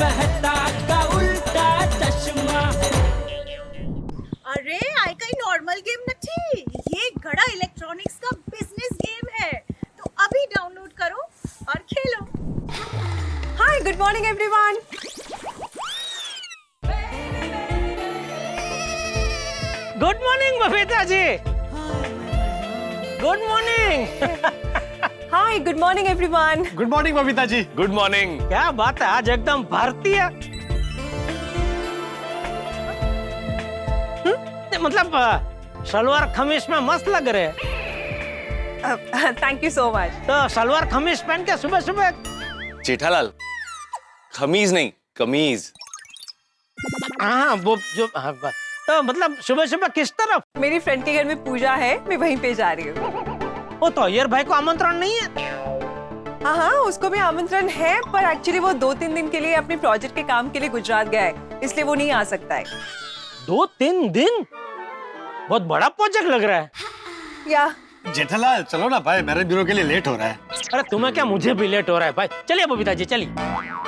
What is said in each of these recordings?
मेहता का उल्टा चश्मा। अरे आई कई नॉर्मल गेम नथी, ये गड़ा इलेक्ट्रॉनिक्स का बिजनेस गेम है, तो अभी डाउनलोड करो और खेलो। Hi, good morning everyone. Good morning Babita ji. Good morning. Hi, good morning everyone. Good morning Babita ji. Good morning. क्या बात है, आज एकदम भारतीय। मतलब सलवार कमीज में मस्त लग रहे हैं। Thank you so much. तो सलवार कमीज पहन के सुबह सुबह। जेठालाल, खमीज नहीं कमीज। हाँ वो जो तो मतलब सुबह सुबह किस तरफ? मेरी फ्रेंड के घर में पूजा है, मैं वहीं पे जा रही हूँ। वो तो अय्यर भाई को आमंत्रण नहीं है? हाँ हाँ, उसको भी आमंत्रण है, पर एक्चुअली वो 2-3 दिन के लिए अपने प्रोजेक्ट के काम के लिए गुजरात गया है, इसलिए वो नहीं आ सकता है। 2-3 दिन? बहुत बड़ा प्रोजेक्ट लग रहा है। या जेठालाल चलो ना भाई, मैरिज ब्यूरो के लिए लेट हो रहा है। अरे तुम्हें क्या, मुझे भी लेट हो रहा है भाई। चलिए बबीता जी चलिए।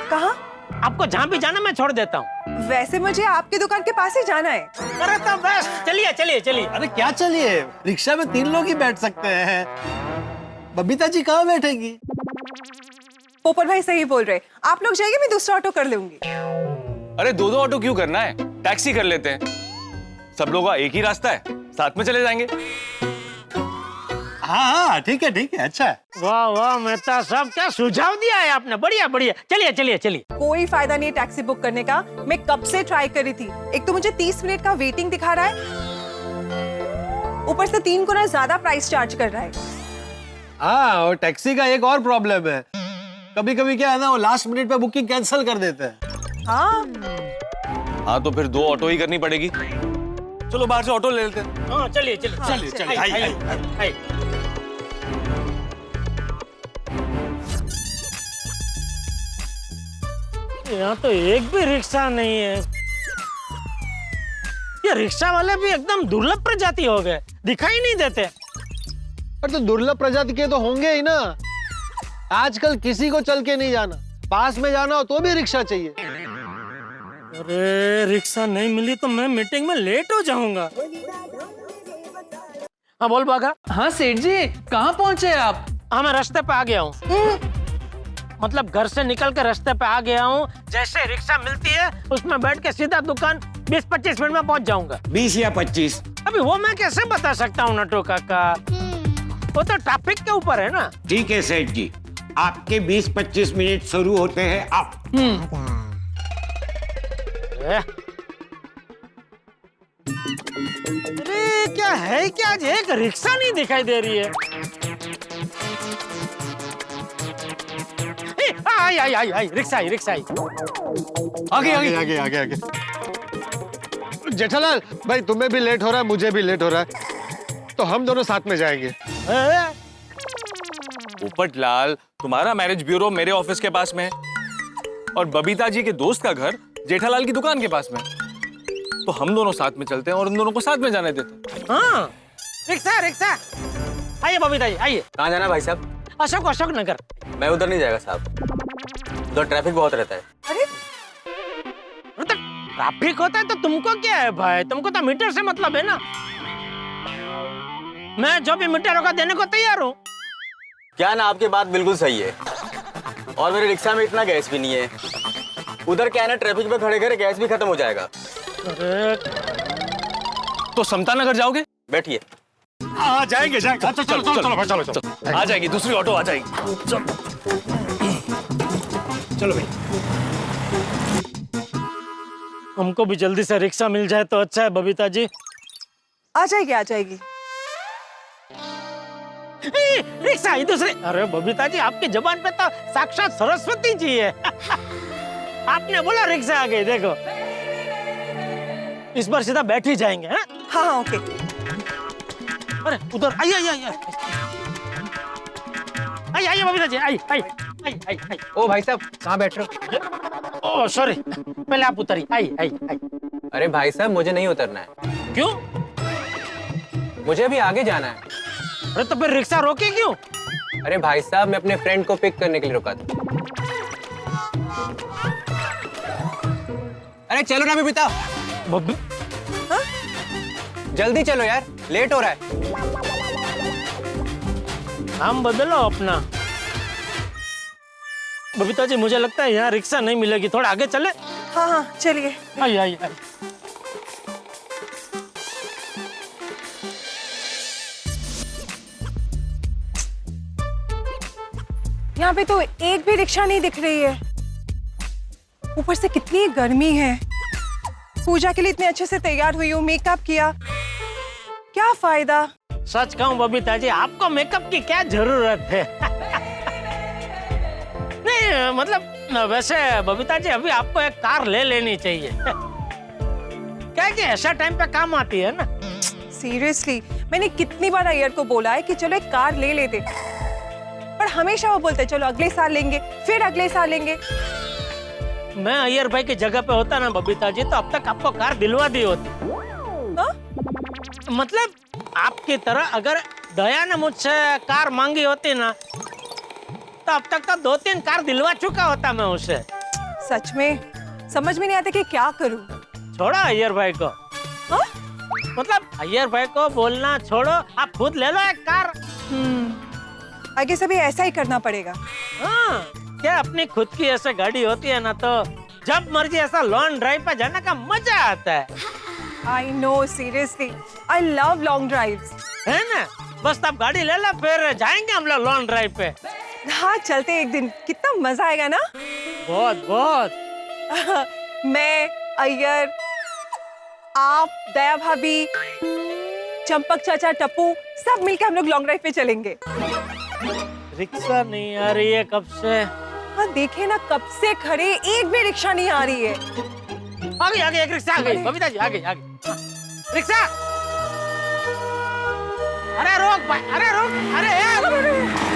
कहाँ? आपको जहाँ भी जाना मैं छोड़ देता हूँ। वैसे मुझे आपकी दुकान के पास ही जाना है। अरे तो बस चलिए चलिए चलिए। अरे क्या चलिए, रिक्शा में 3 लोग ही बैठ सकते हैं। बबीता जी कहाँ बैठेंगी? पोपट भाई सही बोल रहे, आप लोग जाइए, मैं दूसरा ऑटो कर लूंगी। अरे 2-2 ऑटो क्यों करना है, टैक्सी कर लेते हैं। सब लोगों का एक ही रास्ता है, साथ में चले जाएंगे। हाँ ठीक है अच्छा है। वाह वाह मेहता साहब, क्या सुझाव दिया है आपने, बढ़िया बढ़िया। चलिए चलिए चलिए। कोई फायदा नहीं है टैक्सी बुक करने का, मैं कब से ट्राई कर रही थी। एक तो मुझे 30 मिनट का वेटिंग दिखा रहा है, ऊपर से 3 गुना ज्यादा प्राइस चार्ज कर रहा है। हाँ, और टैक्सी का एक और प्रॉब्लम है, कभी कभी क्या है ना, वो लास्ट मिनट पे बुकिंग कैंसिल कर देते हैं। हाँ तो फिर 2 ऑटो ही करनी पड़ेगी। चलो बाहर से ऑटो ले लेते हैं। हाँ चलिए चलिए चलिए, आइए। यहाँ तो एक भी रिक्शा नहीं है। ये रिक्शा वाले भी एकदम दुर्लभ प्रजाति हो गए, दिखाई नहीं देते। अरे तो दुर्लभ प्रजाति के तो होंगे ही ना। आजकल किसी को चल के नहीं जाना, पास में जाना हो तो भी रिक्शा चाहिए। अरे रिक्शा नहीं मिली तो मैं मीटिंग में लेट हो जाऊंगा। हाँ बोल बागा। हाँ सेठ जी, कहाँ पहुँचे आप? हाँ मैं रास्ते पे आ गया हूँ। मतलब घर से निकल के रास्ते पे आ गया हूँ। जैसे रिक्शा मिलती है उसमें बैठ के सीधा दुकान 20-25 मिनट में पहुँच जाऊंगा। 20 या 25? अभी वो मैं कैसे बता सकता हूँ नटो काका, वो तो ट्रैफिक के ऊपर है ना। ठीक है सेठ जी, आपके 20-25 मिनट शुरू होते हैं अब। अरे क्या है, क्या आज एक रिक्शा नहीं दिखाई दे रही है। आई रिक्शा आई। आगे। जेठालाल भाई, तुम्हें भी लेट हो रहा है, मुझे भी लेट हो रहा है, तो हम दोनों साथ में जाएंगे। पोपटलाल, तुम्हारा मैरिज ब्यूरो मेरे ऑफिस के पास में है और बबीता जी के दोस्त का घर जेठालाल की दुकान के पास में, तो हम दोनों साथ में चलते हैं और उन दोनों को साथ में जाने देते हैं। हाँ रिक्शा आइए बबीता जी आइए। कहाँ जाना भाई साहब? अशोक नगर। मैं उधर नहीं जाएगा साहब, उधर ट्रैफिक बहुत रहता है। अरे ट्रैफिक होता है तो तुमको क्या है भाई, तुमको तो मीटर से मतलब है ना। मैं जो भी मीटर होगा देने को तैयार हूँ। क्या ना, आपकी बात बिल्कुल सही है, और मेरे रिक्शा में इतना गैस भी नहीं है। उधर क्या है ना, ट्रैफिक में खड़े खड़े गैस भी खत्म हो जाएगा। अरे तो समता नगर जाओगे? बैठिए। जाएंगे। चलो। आ जाएगी दूसरी ऑटो, आ जाएगी। चलो भाई। हमको भी जल्दी से रिक्शा मिल जाए तो अच्छा है बबीता जी। आ जाएगी। रिक्शा ही दूसरे। अरे बबीता जी, आपकी जुबान पे तो साक्षात सरस्वती जी है। आपने बोला रिक्शा आ गई, देखो इस बार सीधा बैठ ही जाएंगे। हाँ ओके। अरे उधर आइए बबीता जी, आई। ओ भाई साहब, कहाँ बैठ रहे हो? ओह सॉरी, पहले आप उतरिए। आई। अरे भाई साहब, मुझे नहीं उतरना है। क्यों? मुझे अभी आगे जाना है। अरे तो फिर रिक्शा रोके क्यों? अरे भाई साहब, मैं अपने फ्रेंड को पिक करने के लिए रुका था। अरे चलो ना बबीता, बबी जल्दी चलो यार, लेट हो रहा है। काम बदलो अपना। बबीता जी मुझे लगता है यहाँ रिक्शा नहीं मिलेगी, थोड़ा आगे चले। हाँ हाँ चलिए। आइए आइए आइए। यहाँ पे तो एक भी रिक्शा नहीं दिख रही है। ऊपर से कितनी गर्मी है। पूजा के लिए इतने अच्छे से तैयार हुई हूँ, मेकअप किया, क्या फायदा। सच कहूँ बबीता जी, आपको मेकअप की क्या जरूरत है? नहीं मतलब वैसे बबीता जी अभी आपको एक कार ले लेनी चाहिए। क्या है कि ऐसा टाइम पे काम आती है ना। सीरियसली मैंने कितनी बार अय्यर को बोला है कि चलो एक कार ले लेते, पर हमेशा वो बोलते चलो अगले साल लेंगे, फिर अगले साल लेंगे। मैं अय्यर भाई की जगह पे होता ना बबीता जी, तो अब तक आपको कार दिलवा दी होती। हाँ? मतलब आपकी तरह अगर दया ने मुझसे कार मांगी होती ना, तो अब तक तो 2-3 कार दिलवा चुका होता मैं उसे। सच में समझ में नहीं आता कि क्या करूं। छोड़ो अय्यर भाई को। हाँ? मतलब अय्यर भाई को बोलना छोड़ो, आप खुद ले लो एक कार। आगे सभी ऐसा ही करना पड़ेगा। हाँ, क्या अपनी खुद की ऐसे गाड़ी होती है ना, तो जब मर्जी ऐसा लॉन्ग ड्राइव पे जाने का मजा आता है। I know, seriously, I love long drives. है ना? बस तब गाड़ी ले लो, फिर जाएंगे हम लोग लॉन्ग ड्राइव पे। हाँ चलते एक दिन, कितना मजा आएगा ना। बहुत बहुत। मैं, अय्यर, आप, दया भाभी, चंपक चाचा, टप्पू, सब मिलकर हम लोग लॉन्ग ड्राइव पे चलेंगे। रिक्शा नहीं आ रही है कब से। हाँ देखे ना, कब से खड़े, एक भी रिक्शा नहीं आ रही है। आगे आगे एक रिक्शा आ गई बबीता जी, आगे आगे रिक्शा। अरे रोक भाई, अरे रोक, अरे यार रुक।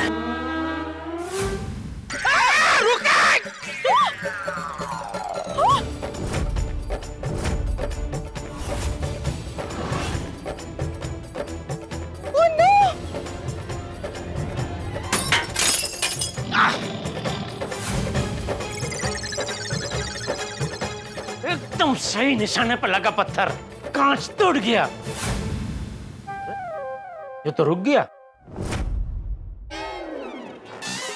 Oh no! एकदम सही निशाने पर लगा पत्थर, कांच टूट गया। ये तो रुक गया।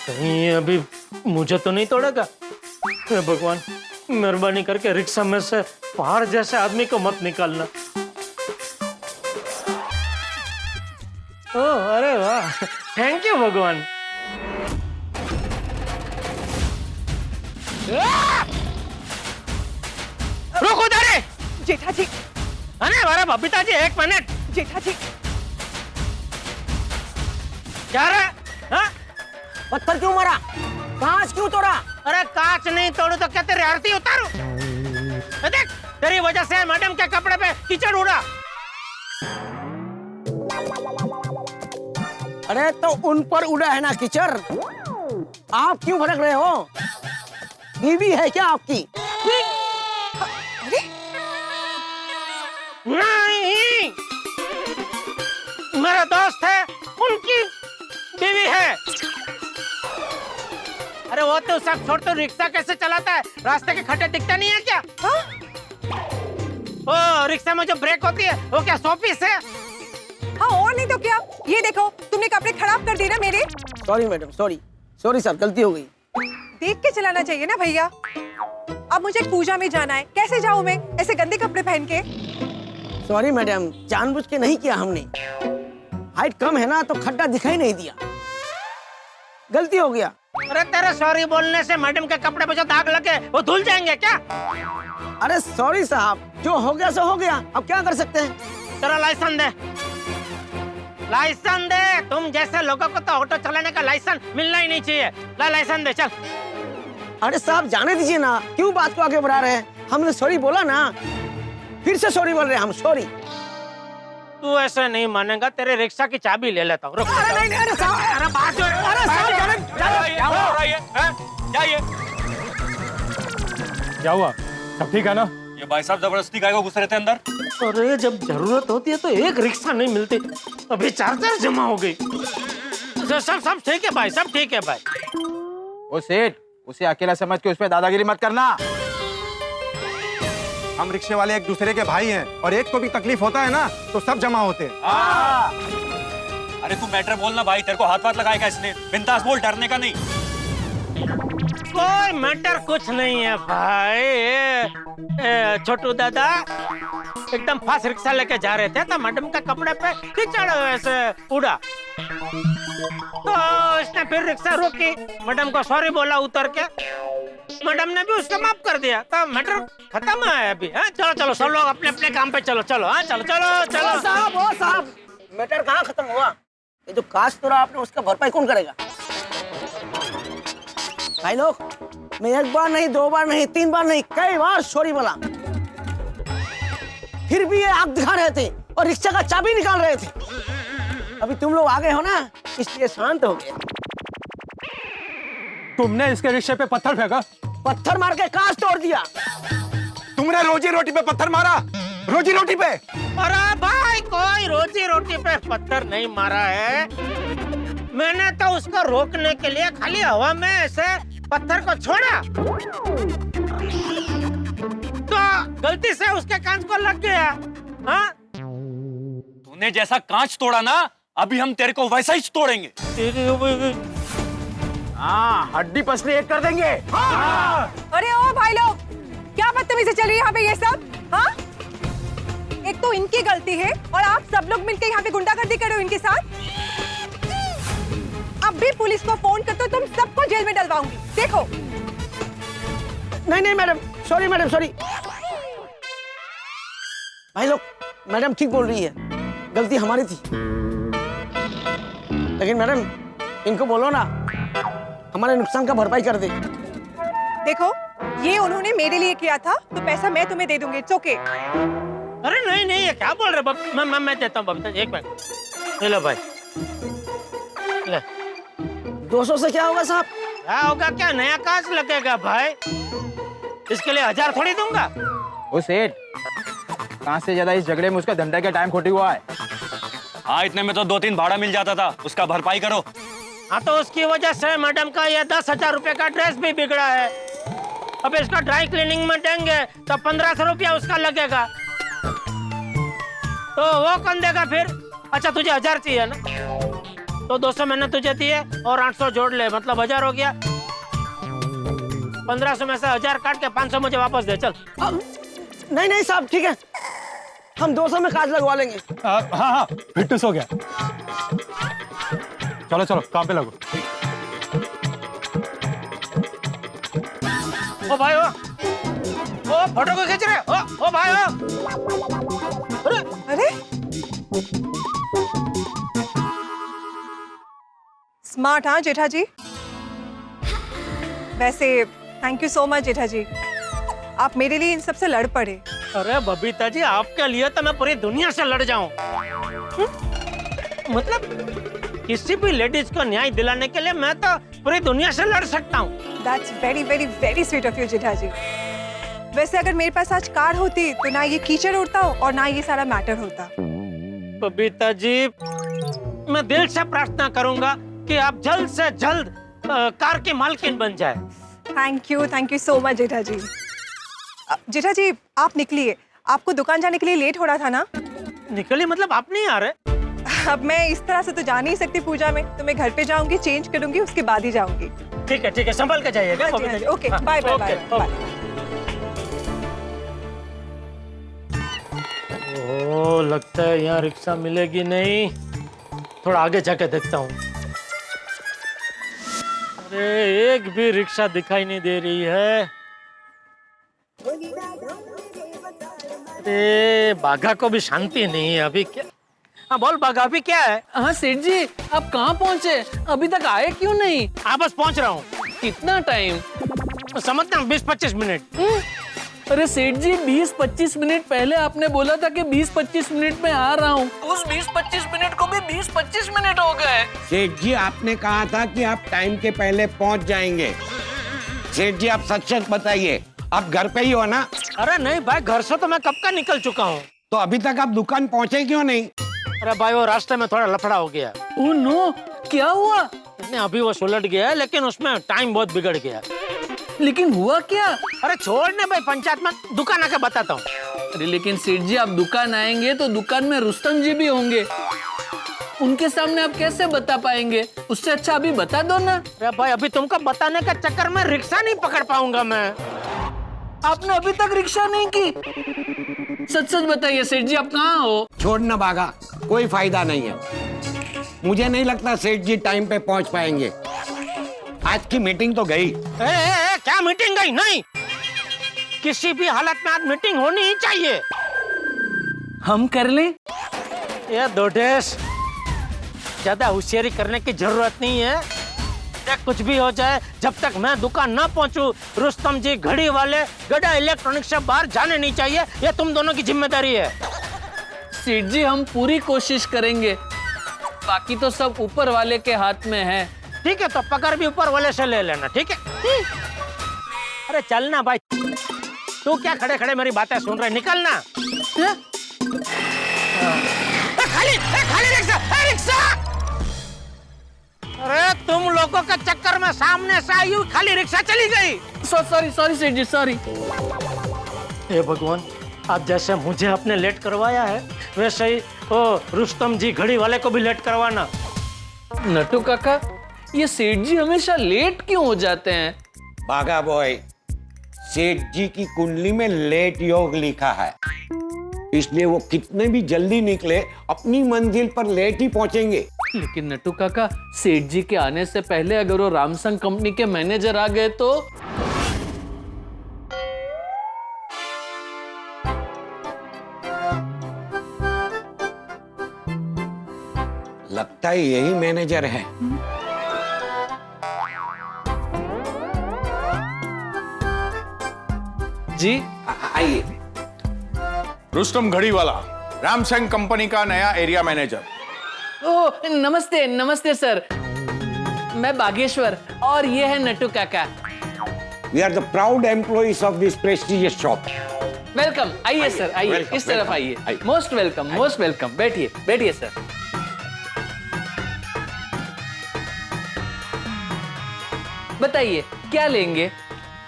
कहीं अभी मुझे तो नहीं तोड़ेगा। हे भगवान, मेहरबानी करके रिक्शा में से पहाड़ जैसे आदमी को मत निकालना। ओह अरे वाह, थैंक यू भगवान। रुको उधर। जेठा जी, अरे अरे बबीता जी एक मिनट। जेठा जी, क्या रे? हाँ? पत्थर क्यों मारा, कांच क्यों तोड़ा? अरे कांच नहीं तोड़ू तो क्या तेरी आरती उतारू? देख तेरी वजह से मैडम के कपड़े पे कीचड़ उड़ा। अरे तो उन पर उड़ा है ना कीचड़, आप क्यों भड़क रहे हो? बीवी है क्या आपकी? नहीं, मेरा दोस्त है, उनकी बीवी है। अरे वो तो सब छोड़, तो रिक्शा कैसे चलाता है? रास्ते के खड्डे दिखता नहीं है क्या? हाँ? ओ रिक्शा में जो ब्रेक होती है वो क्या शोपीस है? हाँ और नहीं तो क्या। ये देखो, तुमने कपड़े खराब कर दिए ना मेरे। Sorry madam, sorry sorry sir, गलती हो गई। देख के चलाना चाहिए ना भैया। अब मुझे पूजा में जाना है, कैसे जाऊं मैं ऐसे गंदे कपड़े पहन के? सॉरी मैडम, जानबूझ के नहीं किया हमने। हाइट कम है ना तो खड्डा दिखाई नहीं दिया, गलती हो गया। अरे तेरे सॉरी बोलने से मैडम के कपड़े पे जो दाग लगे वो धुल जाएंगे क्या? अरे सॉरी साहब, जो हो गया सो हो गया, अब क्या कर सकते हैं। तेरा लाइसेंस दे, लाइसेंस दे। तुम जैसे लोगों को तो ऑटो चलाने का लाइसेंस मिलना ही नहीं चाहिए। लाइसेंस दे चल। अरे साहब जाने दीजिए ना, क्यों बात को आगे बढ़ा रहे हैं? हमने सॉरी बोला ना, फिर से सॉरी बोल रहे हैं हम, सॉरी। तू ऐसे नहीं मानेगा, तेरे रिक्शा की चाबी ले लेता हूँ। रुक। अरे नहीं, अरे साहब, अरे बात जो है, अरे साहब, क्या हो रहा है? क्या ये? क्या हुआ? सब ठीक है ना? ये भाई साहब जबरदस्ती काहे को घुस रहे थे अंदर? अरे जब जरूरत होती है तो एक रिक्शा नहीं मिलती, अभी 4 जमा हो गई। सब ठीक है भाई, सब ठीक है भाई। ओ सेठ, उसे अकेला समझ के उस पर दादागिरी मत करना। हम रिक्शे वाले एक दूसरे के भाई हैं और एक को भी तकलीफ होता है ना तो सब जमा होते हैं। अरे तू मैटर बोलना भाई, तेरे को हाथ वाथ लगाएगा इसने। बिंदास बोल, डरने का नहीं। कोई मैटर कुछ नहीं है भाई। छोटू दादा एकदम फास्ट रिक्शा लेके जा रहे थे तो मैडम का कपड़े पे कीचड़ ऐसे उड़ा, तो उसने फिर रिक्शा रोकी, मैडम को सॉरी बोला उतर के, मैडम ने भी उसको माफ कर दिया, तो मैटर खत्म है अभी। हाँ चलो चलो सब लोग अपने अपने काम पे चलो चलो। हाँ चलो चलो चलो। साहब मैटर कहाँ खत्म हुआ? ये जो काश तोड़ा आपने उसका भरपाई कौन करेगा? भाई लोग, मैं एक बार नहीं, दो बार नहीं, तीन बार नहीं, कई बार सॉरी बोला, फिर भी ये आग दिखा रहे थे और रिक्शा का चाबी निकाल रहे थे। अभी तुम लोग आ गए हो ना, इसलिए शांत हो गए। तुमने इसके रिक्शे पे पत्थर फेंका? पत्थर मार के कांच तोड़ दिया। तुमने रोजी रोटी पे पत्थर मारा? रोजी रोटी पे? अरे भाई कोई रोजी रोटी पे पत्थर नहीं मारा है, मैंने तो उसको रोकने के लिए खाली हवा में ऐसे पत्थर को छोड़ा, तो गलती से उसके कांच को लग गया। हाँ तूने जैसा कांच तोड़ा ना, अभी हम तेरे को वैसा ही तोड़ेंगे। हाँ, हड्डी पसली एक कर देंगे। अरे ओ भाई लोग, क्या बदतमीजी चल रही है यहाँ पे ये सब? हाँ, एक तो इनकी गलती है और आप सब लोग मिलकर यहाँ पे गुंडागर्दी कर रहे हो इनके साथ। अब भी पुलिस को फोन करते हो, तुम सबको जेल में डलवाऊंगी, देखो। नहीं नहीं मैडम, सॉरी मैडम, सॉरी। भाई लोग, मैडम ठीक बोल रही है, गलती हमारी थी। लेकिन मैडम इनको बोलो ना हमारे नुकसान का भरपाई कर दे। देखो, ये उन्होंने मेरे लिए किया था तो पैसा मैं तुम्हें दे दूंगी, इट्स ओके। अरे नहीं नहीं, ये क्या बोल रहे? मैं देता हूँ बबीता, एक मिनट। ले लो भाई, ले। 200 से क्या होगा साहब? क्या होगा क्या, नया कांच लगेगा भाई, इसके लिए 1000 थोड़ी दूंगा। ओ सेठ, कांच से ज्यादा इस झगड़े में उसका धंधा का टाइम खोटी हुआ है। हाँ, इतने में तो 2-3 भाड़ा मिल जाता था, उसका भरपाई करो। हाँ तो उसकी वजह से मैडम का ये 10,000 रुपए का ड्रेस भी बिगड़ा है। अब इसका ड्राई क्लीनिंग में देंगे तो 1500 रुपया उसका लगेगा, तो वो कौन देगा फिर? अच्छा तुझे 1000 चाहिए ना, तो 200 मैंने तुझे दिए और 800 जोड़ ले, मतलब 1000 हो गया। 1500 में से 1000 काट के 500 मुझे वापस दे, चल। नहीं नहीं साहब, ठीक है, हम 200 में कांच लगवा लेंगे। हाँ, फिटनेस हो गया। चलो चलो काम पे लगो। ओ भाई ओ फोटो को खींच रहे? ओ भाई अरे अरे स्मार्ट, हाँ जेठा जी। वैसे थैंक यू सो मच जेठा जी, आप मेरे लिए इन सब से लड़ पड़े। अरे बबीता जी, आपके लिए तो मैं पूरी दुनिया से लड़ जाऊं। मतलब किसी भी लेडीज को न्याय दिलाने के लिए मैं तो पूरी दुनिया से लड़ सकता हूँ। That's very very very sweet of you जेठा जी। वैसे अगर मेरे पास आज कार होती तो ना ये कीचड़ उड़ता और ना ये सारा मैटर होता। बबीता जी, मैं दिल से प्रार्थना करूंगा कि आप जल्द से जल्द कार की मालकिन बन जाए। थैंक यू सो मच जेठा जी। जेठा जी आप निकलिए, आपको दुकान जाने के लिए लेट हो रहा था ना? निकली मतलब आप नहीं आ रहे? अब मैं इस तरह से तो जा नहीं सकती पूजा में, तो मैं घर पे जाऊंगी, चेंज करूंगी, उसके बाद ही जाऊंगी। ठीक है, संभल के जाइएगा। Okay, bye bye bye. Oh, लगता है यहाँ रिक्शा मिलेगी नहीं, थोड़ा आगे जाके देखता हूँ। अरे एक भी रिक्शा दिखाई नहीं दे रही है। अरे बाघा को भी शांति नहीं है अभी। क्या? हाँ बोल बाघा, अभी क्या है? हाँ सेठ जी, आप कहाँ पहुँचे? अभी तक आए क्यों नहीं? हाँ बस पहुँच रहा हूँ। कितना टाइम? समझता हूँ 20-25 मिनट। अरे सेठ जी, 20-25 मिनट पहले आपने बोला था कि 20-25 मिनट में आ रहा हूँ। उस 20-25 मिनट को भी 20-25 मिनट हो गए। सेठ जी, आपने कहा था कि आप टाइम के पहले पहुंच जाएंगे। सेठ जी, आप सच सच बताइए, आप घर पे ही हो ना? अरे नहीं भाई, घर से तो मैं कब का निकल चुका हूँ। तो अभी तक आप दुकान पहुंचे क्यों नहीं? अरे भाई वो रास्ते में थोड़ा लफड़ा हो गया। ओह नो, क्या हुआ? नहीं, अभी वो सुलट गया है, लेकिन उसमें टाइम बहुत बिगड़ गया। लेकिन हुआ क्या? अरे छोड़ने भाई, पंचायत में दुकान आके बताता हूँ। अरे लेकिन सेठ जी, आप दुकान आएंगे तो दुकान में रुस्तम जी भी होंगे, उनके सामने आप कैसे बता पाएंगे? उससे अच्छा अभी बता दो ना। अरे भाई, अभी तुमको बताने का चक्कर में रिक्शा नहीं पकड़ पाऊंगा मैं। आपने अभी तक रिक्शा नहीं की? सच सच बताइए सेठ जी, आप कहाँ हो? छोड़ना भागा, कोई फायदा नहीं है। मुझे नहीं लगता सेठ जी टाइम पे पहुंच पाएंगे। आज की मीटिंग तो गई। क्या मीटिंग गई? नहीं, किसी भी हालत में आज मीटिंग होनी ही चाहिए। हम कर लें? ये दोडेश, ज्यादा होशियारी करने की जरूरत नहीं है। कुछ भी हो जाए, जब तक मैं दुकान ना पहुंचूं, रुस्तम जी घड़ी वाले गड़ा इलेक्ट्रॉनिक से बाहर जाने नहीं चाहिए। ये तुम दोनों की जिम्मेदारी है। सेठ जी, हम पूरी कोशिश करेंगे, बाकी तो सब ऊपर वाले के हाथ में है। ठीक है, तो पकड़ भी ऊपर वाले से ले लेना, ठीक है? अरे चलना भाई, तू क्या खड़े खड़े मेरी बातें सुन रहे? निकलना। खाली रिक्शा, रिक्शा! अरे तुम लोगों के चक्कर में सामने से आई हुई खाली रिक्शा चली गई। सॉरी सेठ जी, सॉरी। हे भगवान, आप जैसे मुझे आपने लेट करवाया है, वैसे ही ओ रुस्तम जी घड़ी वाले को भी लेट करवाना। नटू काका, ये सेठ जी हमेशा लेट क्यों हो जाते हैं? भागा बॉय, सेठ जी की कुंडली में लेट योग लिखा है, इसलिए वो कितने भी जल्दी निकले अपनी मंजिल पर लेट ही पहुंचेंगे। लेकिन नटू काका, सेठ जी के आने से पहले अगर वो रामसंग कंपनी के मैनेजर आ गए तो? लगता है यही मैनेजर है। जी आइए। रुस्तम घड़ी वाला, रामसंग कंपनी का नया एरिया मैनेजर। ओह, नमस्ते नमस्ते सर, मैं बागेश्वर और ये है नटू काका। We are the proud employees of this prestigious shop. Welcome, आइए सर, आइए, Welcome, इस तरफ welcome. आइए। आइए। Most welcome, most welcome. बैठिए बैठिए सर। बताइए क्या लेंगे?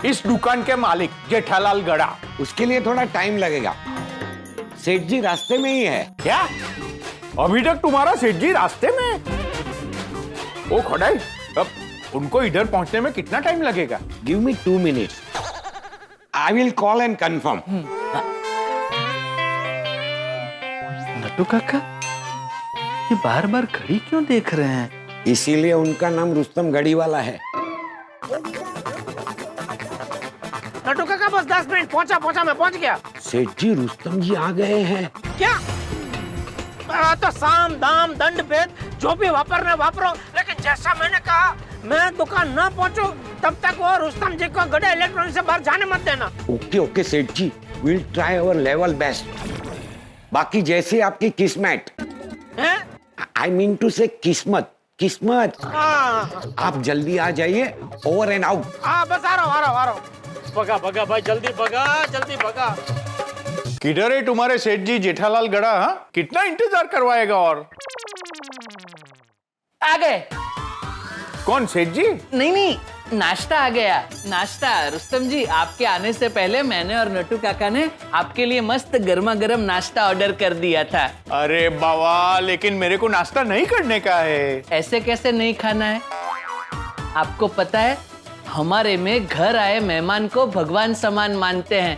इस दुकान के मालिक जेठालाल गड़ा। उसके लिए थोड़ा टाइम लगेगा, सेठ जी रास्ते में ही है। क्या अभी तक तुम्हारा सेठ जी रास्ते में? ओ खड़ाई, अब उनको इधर पहुंचने में कितना टाइम लगेगा? Give me 2 minutes. I will call and confirm. Natu काका, ये बार बार घड़ी क्यों देख रहे हैं? इसीलिए उनका नाम रुस्तम घड़ी वाला है। नटू काका, बस 10 मिनट, पहुंचा, मैं पहुंच गया। सेठ जी रुस्तम जी आ गए हैं। क्या? तो साम दाम दंड भेद जो भी वापरना वापरो, लेकिन जैसा मैंने कहा, मैं दुकान ना पहुंचूं तब तक वो रुस्तम जी को गड़ा इलेक्ट्रॉनिक से बाहर जाने मत देना। ओके सेठ जी, we'll try our level best. बाकी जैसे आपकी किस्मत। हैं? I mean to say किस्मत। आप जल्दी आ जाइए, ओवर एंड आउट। हाँ, बस आ रहा हूँ। भगा भाई, जल्दी भगा। किधर है तुम्हारे सेठ जी जेठालाल गड़ा? हाँ, कितना इंतजार करवाएगा? और आ गए। कौन सेठ जी? नहीं, नाश्ता आ गया। नाश्ता रुस्तम जी, आपके आने से पहले मैंने और नटू काका ने आपके लिए मस्त गर्मा गर्म नाश्ता ऑर्डर कर दिया था। अरे बाबा, लेकिन मेरे को नाश्ता नहीं करने का है। ऐसे कैसे नहीं खाना है? आपको पता है, हमारे में घर आए मेहमान को भगवान समान मानते हैं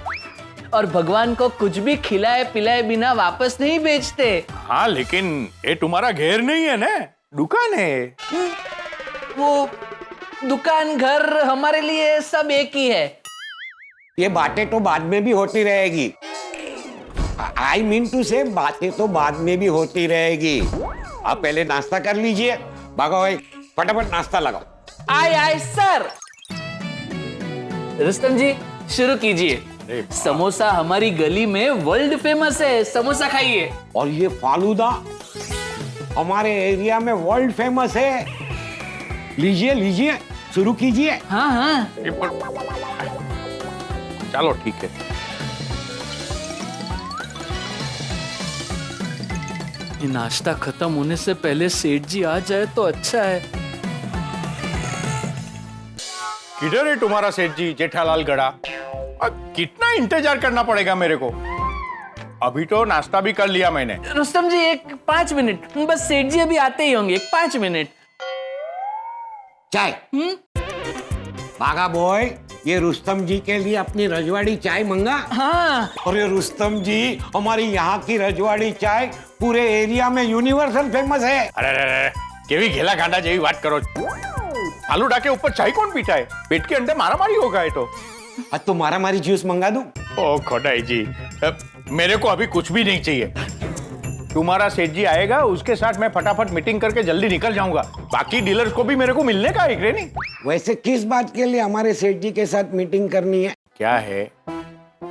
और भगवान को कुछ भी खिलाए पिलाए बिना वापस नहीं भेजते। हाँ, लेकिन ये तुम्हारा घेर नहीं है ना, दुकान है। वो दुकान घर हमारे लिए सब एक ही है। ये बातें तो बाद में भी होती रहेगी। I mean to say बातें तो बाद में भी होती रहेगी। आप पहले नाश्ता कर लीजिए। भागो भाई, फटाफट नाश्ता लगाओ। आए सर। रुस्तम जी, शुरू कीजिए। समोसा हमारी गली में वर्ल्ड फेमस है, समोसा खाइए। और ये फालूदा हमारे एरिया में वर्ल्ड फेमस है। लीजिए, शुरू कीजिए। हाँ। चलो ठीक है। ये नाश्ता खत्म होने से पहले सेठ जी आ जाए तो अच्छा है। किधर है तुम्हारा सेठ जी जेठालाल गड़ा? कितना इंतजार करना पड़ेगा मेरे को? अभी तो नाश्ता भी कर लिया मैंने। रुस्तम जी 5 मिनट, बस सेठ जी अभी आते ही होंगे, 5 मिनट। चाय। बागा बॉय, ये रुस्तम जी के लिए अपनी रजवाड़ी चाय मंगा। हाँ। और ये रुस्तम जी, हमारी यहाँ की रजवाड़ी चाय पूरे एरिया में यूनिवर्सल फेमस है। अरे केवी घेला गांडा जेवी बात करो। आलू डाके ऊपर चाय कौन पीता है? पेट के अंदर मारामारी होगा है तो। आज तो मारामारी जूस मंगा दूं? ओ खोडाई जी, मेरे को अभी कुछ भी नहीं चाहिए। तुम्हारा सेठ जी आएगा, उसके साथ मैं फटाफट मीटिंग करके जल्दी निकल जाऊंगा। बाकी डीलर्स को भी मेरे को मिलने का है नहीं। वैसे किस बात के लिए हमारे सेठ जी के साथ मीटिंग करनी है? क्या है,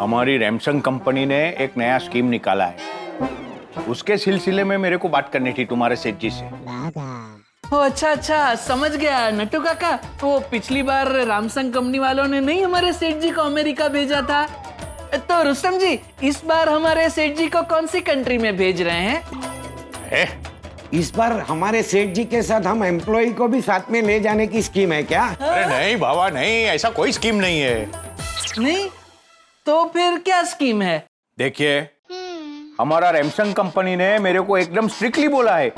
हमारी रैमसंग कंपनी ने एक नया स्कीम निकाला है, उसके सिलसिले में मेरे को बात करनी थी तुम्हारे सेठ जी से। ओ अच्छा, समझ गया नट्टू काका। वो पिछली बार रामसंग कंपनी वालों ने नहीं हमारे सेठ जी को अमेरिका भेजा था, तो रुस्तम जी इस बार हमारे सेठ जी को कौन सी कंट्री में भेज रहे हैं? इस बार हमारे सेठ जी के साथ हम एम्प्लॉय को भी साथ में ले जाने की स्कीम है क्या? अरे नहीं बाबा नहीं, ऐसा कोई स्कीम नहीं है। नहीं तो फिर क्या स्कीम है? देखिए, हमारा रैमसंग कंपनी ने मेरे को एकदम स्ट्रिक्टली बोला है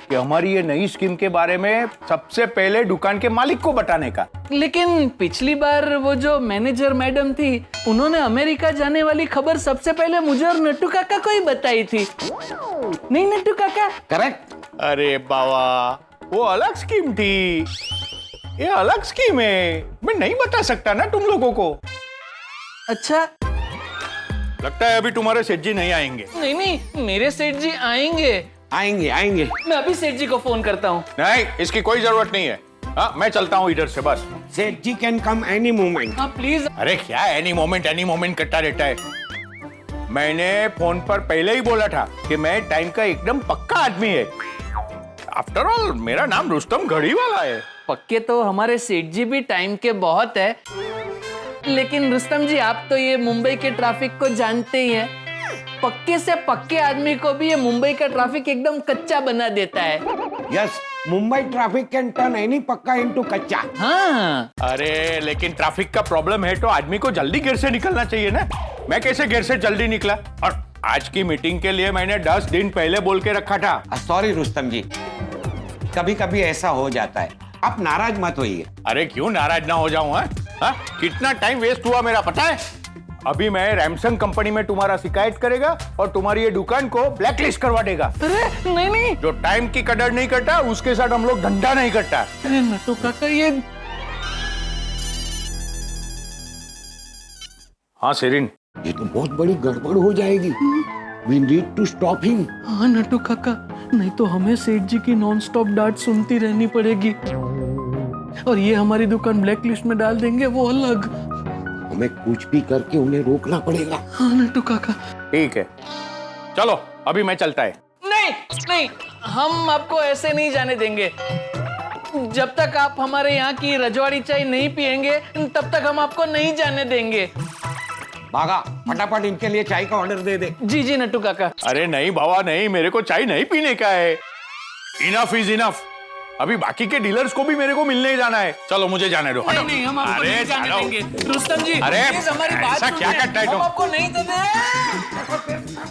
कि हमारी ये नई स्कीम के बारे में सबसे पहले दुकान के मालिक को बताने का। लेकिन पिछली बार वो जो मैनेजर मैडम थी, उन्होंने अमेरिका जाने वाली खबर सबसे पहले मुझे और नट्टू काका को ही बताई थी। नहीं नट्टू काका? करेक्ट। अरे बाबा, वो अलग स्कीम थी, ये अलग स्कीम है, मैं नहीं बता सकता ना तुम लोगों को। अच्छा, लगता है अभी तुम्हारे सेठ जी नहीं आएंगे। नहीं, मेरे सेठ जी आएंगे। आएंगे। मैं अभी सेठ जी को फोन करता हूँ। नहीं, इसकी कोई जरूरत नहीं है। हाँ, मैं चलता हूँ इधर से बस। सेठ जी कैन कम एनी मोमेंट। हाँ प्लीज। अरे क्या एनी मोमेंट करता रहता है? मैंने फोन पर पहले ही बोला था कि मैं टाइम का एकदम पक्का आदमी है। आफ्टर ऑल मेरा नाम रुस्तम घड़ी वाला है। पक्के तो हमारे सेठ जी भी टाइम के बहुत है, लेकिन रुस्तम जी आप तो ये मुंबई के ट्रैफिक को जानते ही हैं। पक्के से पक्के आदमी को भी ये मुंबई का ट्रैफिक एकदम कच्चा बना देता है। Yes, Mumbai traffic can turn any पक्का इनटू कच्चा। हाँ। अरे लेकिन ट्रैफिक का प्रॉब्लम है तो आदमी को जल्दी घर से निकलना चाहिए ना। मैं कैसे घर से जल्दी निकला? और आज की मीटिंग के लिए मैंने 10 दिन पहले बोल के रखा था। सॉरी रुस्तम जी, कभी कभी ऐसा हो जाता है, आप नाराज मत होइए। अरे क्यों नाराज ना हो जाऊं? हाँ, कितना टाइम वेस्ट हुआ मेरा पता है? अभी मैं रैमसंग कंपनी में तुम्हारा शिकायत करेगा और तुम्हारी ये दुकान को ब्लैकलिस्ट करवा देगा। अरे नहीं। जो टाइम की कदर नहीं करता उसके साथ हम लोग धंधा नहीं करता। अरे नट्टू काका ये। हाँ सेरिन, ये तो बहुत बड़ी गड़बड़ हो जाएगी। We need to stop him. हाँ नट्टू काका, नहीं तो हमें सेठ जी की नॉन स्टॉप डांट सुनती रहनी पड़ेगी, और ये हमारी दुकान ब्लैक लिस्ट में डाल देंगे वो अलग। हमें कुछ भी करके उन्हें रोकना पड़ेगा। हाँ नट्टू काका। ठीक है, चलो अभी मैं चलता है। नहीं, हम आपको ऐसे नहीं जाने देंगे। जब तक आप हमारे यहाँ की रजवाड़ी चाय नहीं पियेंगे तब तक हम आपको नहीं जाने देंगे। भागा, फटाफट इनके लिए चाय का ऑर्डर दे दे। जी नट्टू काका। अरे नहीं बाबा नहीं, मेरे को चाय नहीं पीने का है। Enough is enough. अभी बाकी के डीलर्स को भी मेरे को मिलने जाना है। चलो मुझे जाने दो। नहीं, हम आपको नहीं जाने देंगे। रुस्तम जी, अरे प्लीज हमारी बात ऐसा क्या सुनिए। करता है हम तुम? आपको नहीं देंगे।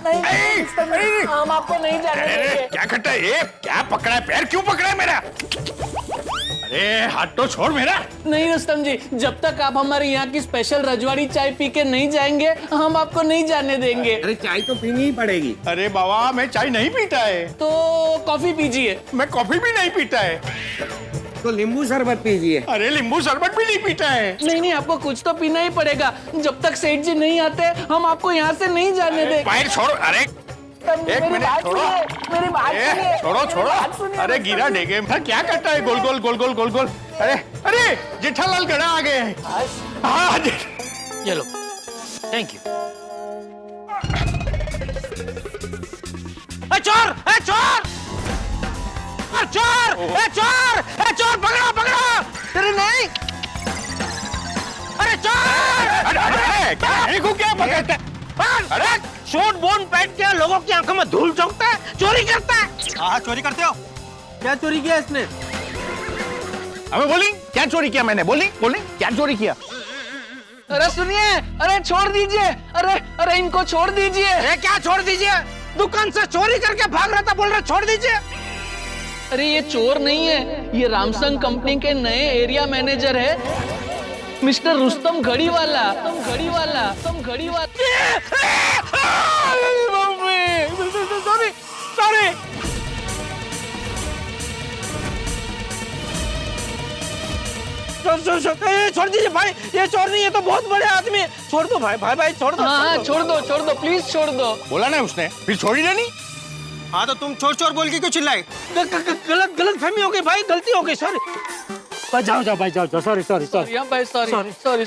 नहीं, रुस्तम जी, हम आपको नहीं जाने देंगे। क्या करता है ये? क्या पकड़ा है? पैर क्यों पकड़ा है मेरा? अरे हाथ तो छोड़ मेरा। नहीं रुस्तम जी, जब तक आप हमारे यहाँ की स्पेशल रजवाड़ी चाय पी के नहीं जाएंगे हम आपको नहीं जाने देंगे। अरे चाय तो पीनी ही पड़ेगी। अरे बाबा, मैं चाय नहीं पीता है। तो कॉफी पीजिए। मैं कॉफी भी नहीं पीता है। तो नींबू शरबत पीजिए। अरे नींबू शरबत भी नहीं पीता है। नहीं, आपको कुछ तो पीना ही पड़ेगा। जब तक सेठ जी नहीं आते हम आपको यहाँ से नहीं जाने देंगे। पैर छोड़ो। अरे एक मिनट छोड़ो। मेरी बात सुनिए। छोड़ो। अरे गिरा देंगे। क्या करता है? गोल। अरे जेठालाल गड़ा आ गए हैं। हाँ चलो, थैंक यू। चोर पकड़ो। अरे नहीं। अरे चोर! अरे क्या पकड़ता है? अरे शूट बोन पहन के लोगों की आंखों में धूल झोंकता है, चोरी करता है। हाँ चोरी करते हो? क्या चोरी किया इसने? अबे बोली क्या चोरी किया मैंने? बोली बोली क्या चोरी किया? अरे सुनिए, अरे छोड़ दीजिए, अरे इनको छोड़ दीजिए। क्या छोड़ दीजिए? दुकान से चोरी करके भाग रहा था, बोल रहे छोड़ दीजिए। अरे ये चोर नहीं है, ये रामसंग कंपनी के नए एरिया मैनेजर है, mister Rustam Ghadiwala. Sorry sorry. छोड़ दीजिए भाई, ये चोर नहीं है तो बहुत बड़े आदमी है। छोड़ दो भाई, भाई छोड़ दो। हाँ, छोड़ दो प्लीज छोड़ दो। बोला ना उसने, फिर छोड़ी ना नहीं। हाँ तो तुम चोर चोर बोल के क्यों चिल्लाए? गलत फहमी हो गई भाई, गलती हो गई, सॉरी। जाओ भाई जाओ, सॉरी सॉरी सॉरी भाई सॉरी सॉरी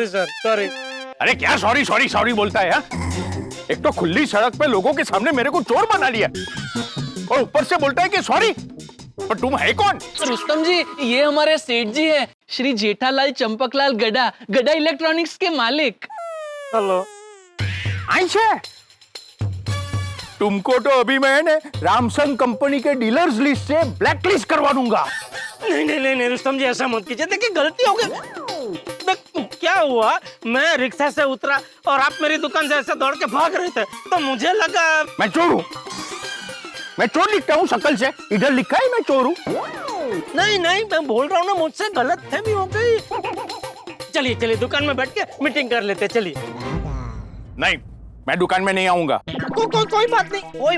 सर। अरे क्या सॉरी सॉरी सॉरी बोलता है? एक तो खुली सड़क पे लोगों के सामने मेरे को चोर बना लिया और ऊपर से बोलता है कि सॉरी। पर तुम है कौन? रुस्तम जी, ये हमारे सेठ जी है, श्री जेठालाल चंपकलाल गड़ा इलेक्ट्रॉनिक्स के मालिक। हेलो। तुमको तो अभी मैंने रामसंग कंपनी के डीलर्स लिस्ट से ब्लैक लिस्ट करवा दूंगा। नहीं रुस्तम जी, ऐसा मत कीजिए। देखिए गलती हो गई। क्या हुआ, मैं रिक्शा से उतरा और आप मेरी दुकान से ऐसे दौड़ के भाग रहे थे तो मुझे लगा मैं चोर हूँ। मैं चोर लिखता हूँ शक्ल से, इधर लिखा है मैं चोर हूँ। नहीं मैं बोल रहा हूँ ना, मुझसे गलत फहमी हो गई। चलिए दुकान में बैठ के मीटिंग कर लेते। चलिए। नहीं, मैं दुकान में नहीं आऊंगा। कोई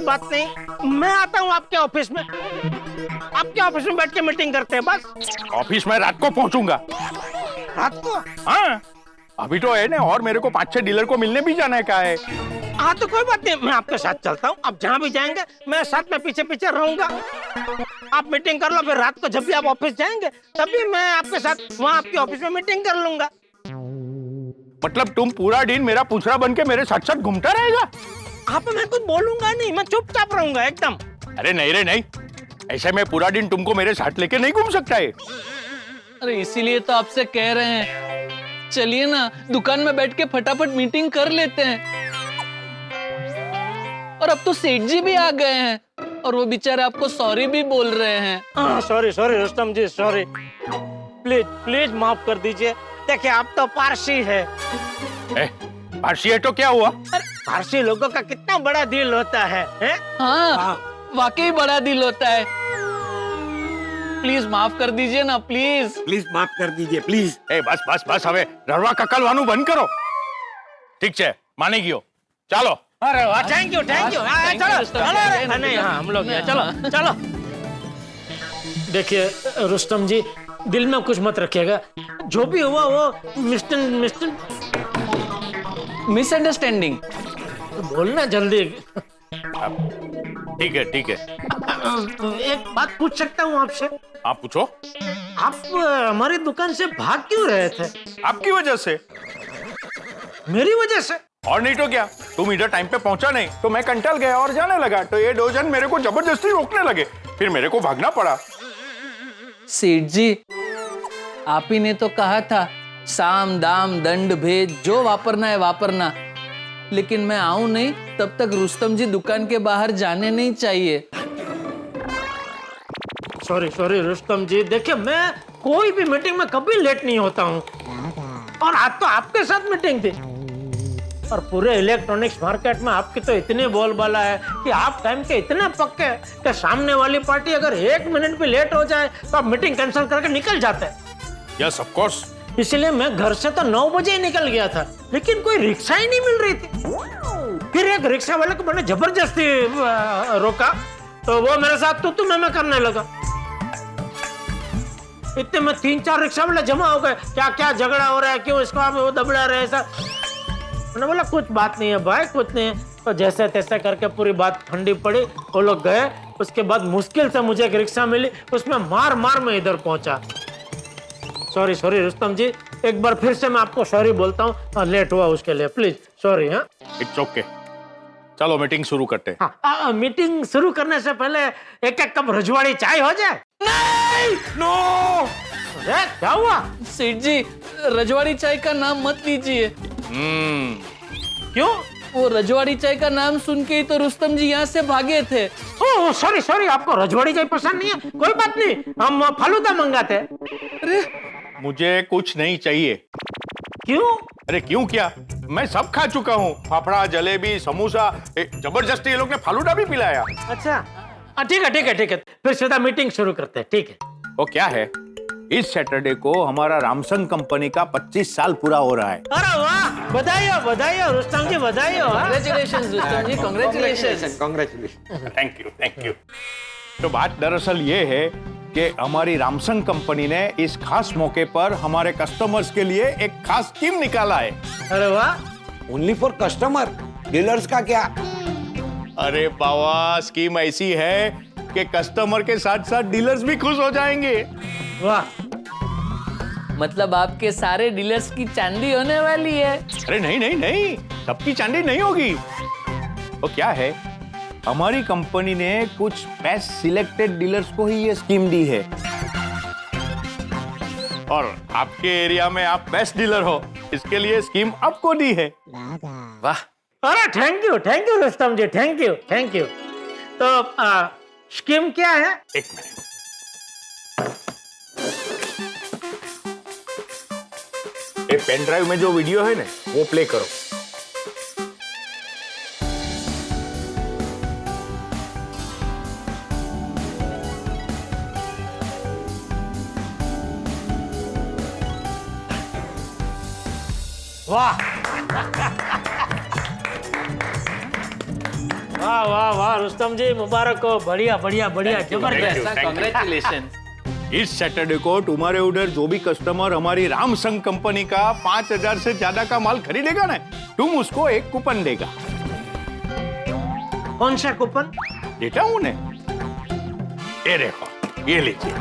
बात नहीं, मैं आता हूँ आपके ऑफिस में। आपके ऑफिस में बैठ के मीटिंग करते हैं बस। ऑफिस में रात को पहुंचूंगा। रात को? हाँ, अभी तो है ना, और मेरे को 5-6 डीलर को मिलने भी जाना है। क्या है? हाँ तो कोई बात नहीं, मैं आपके साथ चलता हूँ। आप जहाँ भी जाएंगे मैं साथ में पीछे रहूंगा। आप मीटिंग कर लो, फिर रात को जब भी आप ऑफिस जाएंगे तभी मैं आपके साथ वहाँ आपके ऑफिस में मीटिंग कर लूंगा। मतलब तुम पूरा दिन मेरा पूछड़ा बन के मेरे साथ साथ घूमता रहेगा? आप मैं कुछ बोलूंगा नहीं, मैं चुपचाप रहूंगा एकदम। अरे नहीं रे नहीं, ऐसे में पूरा दिन तुमको मेरे साथ लेके नहीं घूम सकता है। अरे इसीलिए तो आपसे कह रहे हैं, चलिए ना दुकान में बैठ के फटाफट मीटिंग कर लेते हैं। और अब तो सेठ जी भी आ गए हैं और वो बेचारे आपको सॉरी भी बोल रहे हैं। Sorry Rustam ji, sorry. Please माफ कर दीजिए। देखिए आप तो पारसी है। पारसी है तो क्या हुआ? अरे पारसी लोगों का कितना बड़ा दिल होता है? हाँ, वाकई बड़ा दिल होता है। प्लीज माफ कर दीजिए ना, प्लीज माफ कर दीजिए प्लीज। बस हमें रड़वा ककलवानु बंद करो। ठीक है, मानेगी हो। चलो। अरे वाह, थैंक यू। चलो नहीं, हाँ हम लोग चलो। देखिए रुस्तम जी, दिल में कुछ मत रखिएगा। जो भी हुआ वो मिसअंडरस्टैंडिंग। बोलना जल्दी। ठीक है। एक बात पूछ सकता हूँ आपसे? आप पूछो। आप हमारी दुकान से भाग क्यों रहे थे? आपकी वजह से। मेरी वजह से? और नहीं तो क्या, तुम इधर टाइम पे पहुंचा नहीं तो मैं कंटल गया और जाने लगा, तो ये 2 जन मेरे को जबरदस्ती रोकने लगे, फिर मेरे को भागना पड़ा। सेठ जी, आप ही ने तो कहा था साम दाम दंड भेद जो वापरना है वापरना, लेकिन मैं आऊं नहीं तब तक रुस्तम जी दुकान के बाहर जाने नहीं चाहिए। सॉरी रुस्तम जी, देखिए मैं कोई भी मीटिंग में कभी लेट नहीं होता हूँ, और आज तो आपके साथ मीटिंग थी। और पूरे इलेक्ट्रॉनिक्स मार्केट में आपकी तो इतनी बोलबाला है कि आप टाइम के इतने पक्के कि सामने वाली पार्टी अगर 1 मिनट भी लेट हो जाए तो आप मीटिंग कैंसिल करके निकल जाते हैं। Yes of course. इसलिए मैं घर से तो 9 बजे ही निकल गया था, लेकिन कोई रिक्शा ही नहीं मिल रही थी। फिर एक रिक्शा वाले को मैंने जबरदस्ती रोका तो वो मेरे साथ तू मैं करने लगा। इतने में 3-4 रिक्शा वाले जमा हो गए। क्या झगड़ा हो रहा है, क्यों इसको आप वो दबड़ा रहे हैं? मैंने बोला कुछ बात नहीं है भाई, कुछ नहीं है। तो जैसे तैसे करके पूरी बात ठंडी पड़ी, वो लोग गए। उसके बाद मुश्किल से मुझे एक रिक्शा मिली, उसमें मार मैं इधर पहुंचा। सॉरी रुस्तम जी, एक बार फिर से मैं आपको सॉरी बोलता हूँ, लेट हुआ उसके लिए, प्लीज सॉरी। हाँ, इट्स ओके। चलो मीटिंग शुरू करते हैं। हाँ, मीटिंग शुरू करने से पहले एक कप रजवाड़ी चाय हो जाए। नहीं, नो। क्या हुआ? सेठ जी, रजवाड़ी चाय का नाम मत लीजिए। क्यों? वो रजवाड़ी चाय का नाम सुन के ही तो रुस्तम जी यहाँ से भागे थे। ओह सॉरी सॉरी, आपको रजवाड़ी चाय पसंद नहीं है? कोई बात नहीं, हम फालूदा मंगाते हैं। अरे मुझे कुछ नहीं चाहिए। क्यों? अरे क्यों क्या, मैं सब खा चुका हूँ, फाफड़ा, जलेबी, समोसा, जबरदस्ती ये लोग ने फालूदा भी पिलाया। अच्छा ठीक है ठीक है ठीक है, फिर सीधा मीटिंग शुरू करते हैं। ठीक है। वो क्या है, इस सैटरडे को हमारा रामसंग कंपनी का 25 साल पूरा हो रहा है। अरे वाह, बधाई हो रुस्तम जी, बधाई हो। Congratulation Rustam ji, congratulation. Congratulation. Thank you. तो बात दरअसल ये है कि हमारी रामसंग कंपनी ने इस खास मौके पर हमारे कस्टमर्स के लिए एक खास स्कीम निकाला है। अरे वाह, ओनली फॉर कस्टमर, डीलर्स का क्या? अरे बाबा, स्कीम ऐसी है कि कस्टमर के साथ साथ डीलर्स भी खुश हो जाएंगे। वाह, मतलब आपके सारे डीलर्स की चांदी होने वाली है। अरे नहीं, सबकी चांदी नहीं होगी। तो क्या है, हमारी कंपनी ने कुछ बेस्ट सिलेक्टेड डीलर्स को ही ये स्कीम दी है, और आपके एरिया में आप बेस्ट डीलर हो, इसके लिए स्कीम आपको दी है। वाह, अरे thank you Rustam ji, thank you. तो स्कीम क्या है? एक मिनट, ये पेन ड्राइव में जो वीडियो है ना, वो प्ले करो। वाह वाह वाह वाह, रुस्तम जी मुबारक हो, बढ़िया जबरदस्त। कांग्रेचुलेशन। इस सैटरडे को तुम्हारे उधर जो भी कस्टमर हमारी रामसंग कंपनी का 5000 से ज्यादा का माल खरीदेगा ना, तुम उसको एक कूपन देगा। कौन सा कूपन? देता हूँ ने, ये देखो, ये लीजिए।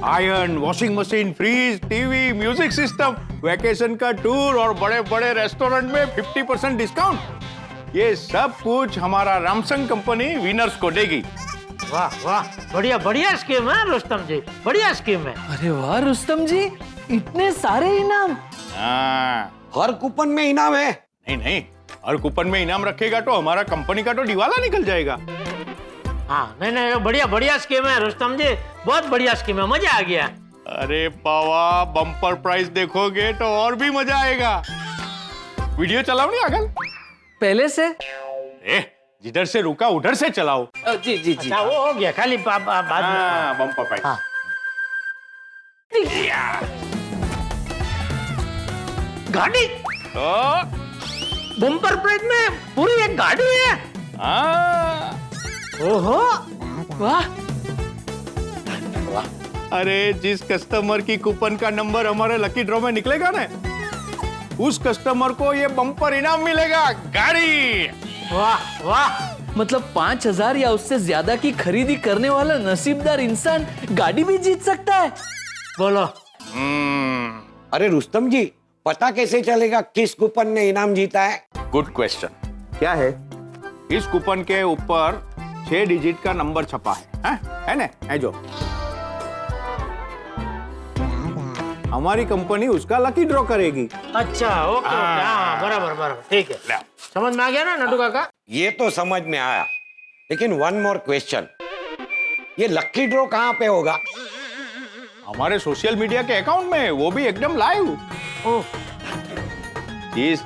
Iron, washing machine, fridge, TV, music system, vacation का टूर और बड़े बड़े रेस्टोरेंट में 50% डिस्काउंट, ये सब कुछ हमारा रामसंग कंपनी विनर्स को देगी। वाह वाह, बढ़िया स्कीम है रुस्तम जी, बढ़िया स्कीम है। अरे वाह रुस्तम जी, इतने सारे इनाम। हाँ, हर कूपन में इनाम है? नहीं, हर कूपन में इनाम रखेगा तो हमारा कंपनी का तो दिवाला निकल जाएगा। हाँ, नहीं, बढ़िया स्कीम है रुस्तम जी, बहुत बढ़िया स्कीम है, मजा आ गया। अरे बाबा, बम्पर प्राइस देखोगे तो और भी मजा आएगा। वीडियो चलाओ नहीं अगल? पहले से? जिधर से रुका उधर से चलाओ। जी। अच्छा, वो हो गया, खाली बाद में। Bumper price. हाँ। गाड़ी तो बम्पर प्राइस में पूरी एक गाड़ी है। ओहो, वाह, अरे जिस कस्टमर की कूपन का नंबर हमारे लकी ड्रॉ में निकलेगा ना, उस कस्टमर को ये बम्पर इनाम मिलेगा, गाड़ी। वाह, मतलब 5000 या उससे ज्यादा की खरीदी करने वाला नसीबदार इंसान गाड़ी भी जीत सकता है। बोलो। अरे रुस्तम जी, पता कैसे चलेगा किस कूपन ने इनाम जीता है? Good question. क्या है, इस कूपन के ऊपर 6 डिजिट का नंबर छपा है ना, है जो हमारी कंपनी उसका लकी ड्रॉ करेगी। अच्छा, ओके, हाँ, बराबर, ठीक है, समझ में आ गया ना नटू काका? ये तो समझ में आया, लेकिन वन मोर क्वेश्चन, ये लकी ड्रॉ कहाँ पे होगा? हमारे सोशल मीडिया के अकाउंट में, वो भी एकदम लाइव।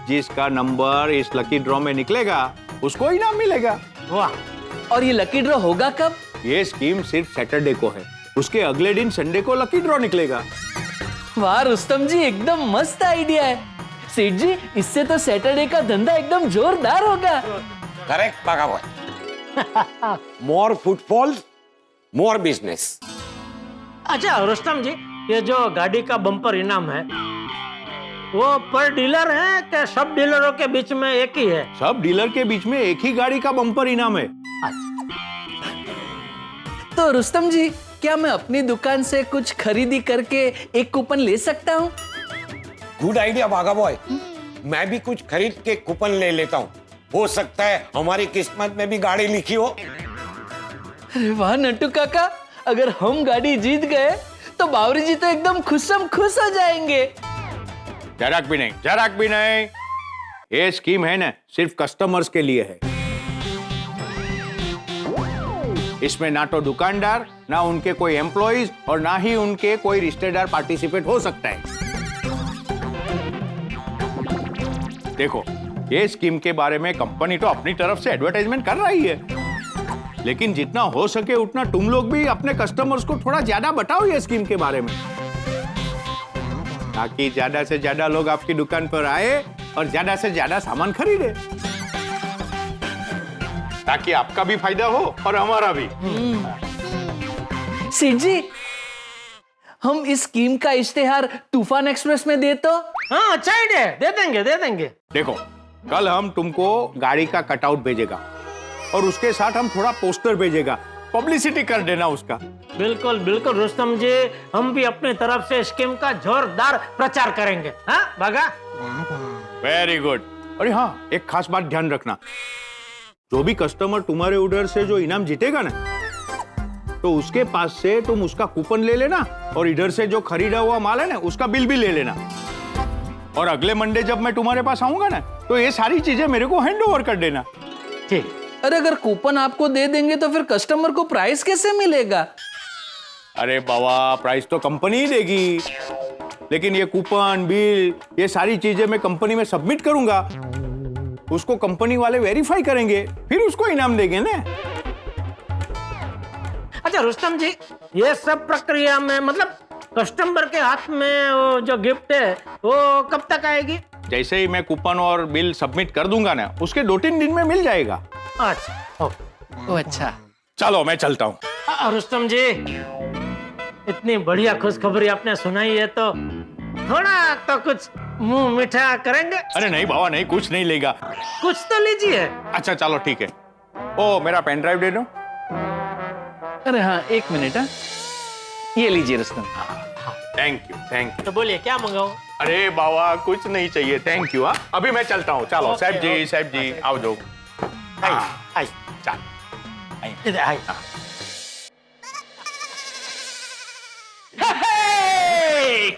जिसका नंबर इस लकी ड्रॉ में निकलेगा उसको इनाम मिलेगा। वाह, और ये लकी ड्रॉ होगा कब? ये स्कीम सिर्फ सैटरडे को है, उसके अगले दिन संडे को लकी ड्रॉ निकलेगा। वाह रुस्तम जी, एकदम मस्त आइडिया है। सेठ जी, इससे तो सैटरडे का धंधा एकदम जोरदार होगा। करेक्ट बागा बॉय। मोर फुटफॉल्स, मोर बिजनेस। अच्छा रुस्तम जी, ये जो गाड़ी का बम्पर इनाम है, वो पर डीलर है कि सब डीलरों के बीच में एक ही है? सब डीलर के बीच में एक ही गाड़ी का बम्पर इनाम है। तो रुस्तम जी, क्या मैं अपनी दुकान से कुछ खरीदी करके एक कूपन ले सकता हूँ? गुड आइडिया बागा बॉय, मैं भी कुछ खरीद के कूपन ले लेता हूँ, हो सकता है हमारी किस्मत में भी गाड़ी लिखी हो। अरे वाह नट्टू काका, अगर हम गाड़ी जीत गए तो बावरी जी तो एकदम खुश हो जाएंगे। जराक भी नहीं। ये स्कीम है ना सिर्फ कस्टमर्स के लिए है। इसमें ना तो दुकानदार, ना उनके कोई एम्प्लॉइज और ना ही उनके कोई रिश्तेदार पार्टिसिपेट हो सकता है। देखो, ये स्कीम के बारे में कंपनी तो अपनी तरफ से एडवर्टाइजमेंट कर रही है, लेकिन जितना हो सके उतना तुम लोग भी अपने कस्टमर्स को थोड़ा ज्यादा बताओ ये स्कीम के बारे में, ताकि ज्यादा से ज्यादा लोग आपकी दुकान पर आए और ज्यादा से ज्यादा सामान खरीदे, ताकि आपका भी फायदा हो और हमारा भी। सेठ जी, हम इस स्कीम का इश्तेहार तूफान एक्सप्रेस में दे तो? हाँ, अच्छा आइडिया, दे देंगे दे देंगे। देखो, कल हम तुमको गाड़ी का कटआउट भेजेगा और उसके साथ हम थोड़ा पोस्टर भेजेगा, पब्लिसिटी कर देना उसका। बिल्कुल बिल्कुल रुस्तम जी, हम भी अपनी तरफ से स्कीम का जोरदार प्रचार करेंगे। हाँ भगा। Very good. अरे हाँ, एक खास बात ध्यान रखना, जो भी कस्टमर तुम्हारे उधर से जो इनाम जीतेगा ना, तो उसके पास से तुम उसका कूपन ले लेना और इधर से जो खरीदा हुआ माल है ना उसका बिल भी ले लेना। और अगले मंडे जब मैं तुम्हारे पास आऊंगा ना, तो ये सारी चीजें मेरे को हैंड ओवर कर देना। ठीक। अरे अगर कूपन आपको दे देंगे तो फिर कस्टमर को प्राइस कैसे मिलेगा? अरे बाबा, प्राइस तो कंपनी ही देगी, लेकिन ये कूपन बिल ये सारी चीजें मैं कंपनी में सबमिट करूंगा, उसको कंपनी वाले वेरीफाई करेंगे, फिर उसको इनाम देंगे ना। अच्छा रुस्तम जी, ये सब प्रक्रिया में मतलब कस्टमर के हाथ में वो जो गिफ्ट है वो कब तक आएगी? जैसे ही मैं कूपन और बिल सबमिट कर दूंगा ना, उसके 2-3 दिन में मिल जाएगा। अच्छा। ओ अच्छा। चलो मैं चलता हूँ। रुस्तम जी, इतनी बढ़िया खुशखबरी आपने सुनाई है तो थोड़ा तो कुछ मुंह मीठा करेंगे? अरे नहीं बाबा, नहीं, कुछ नहीं लेगा। कुछ तो लीजिए। अच्छा चलो ठीक है। ओ, मेरा पेन ड्राइव दे दो। अरे हाँ, 1 मिनट। हाँ, ये लीजिए Rustam. Thank you thank you. तो बोलिए क्या मंगाऊं? अरे बाबा, कुछ नहीं चाहिए, थैंक यू। अभी मैं चलता हूँ। चलो साहब जी आओ जाओ। आई चल। इधर आई।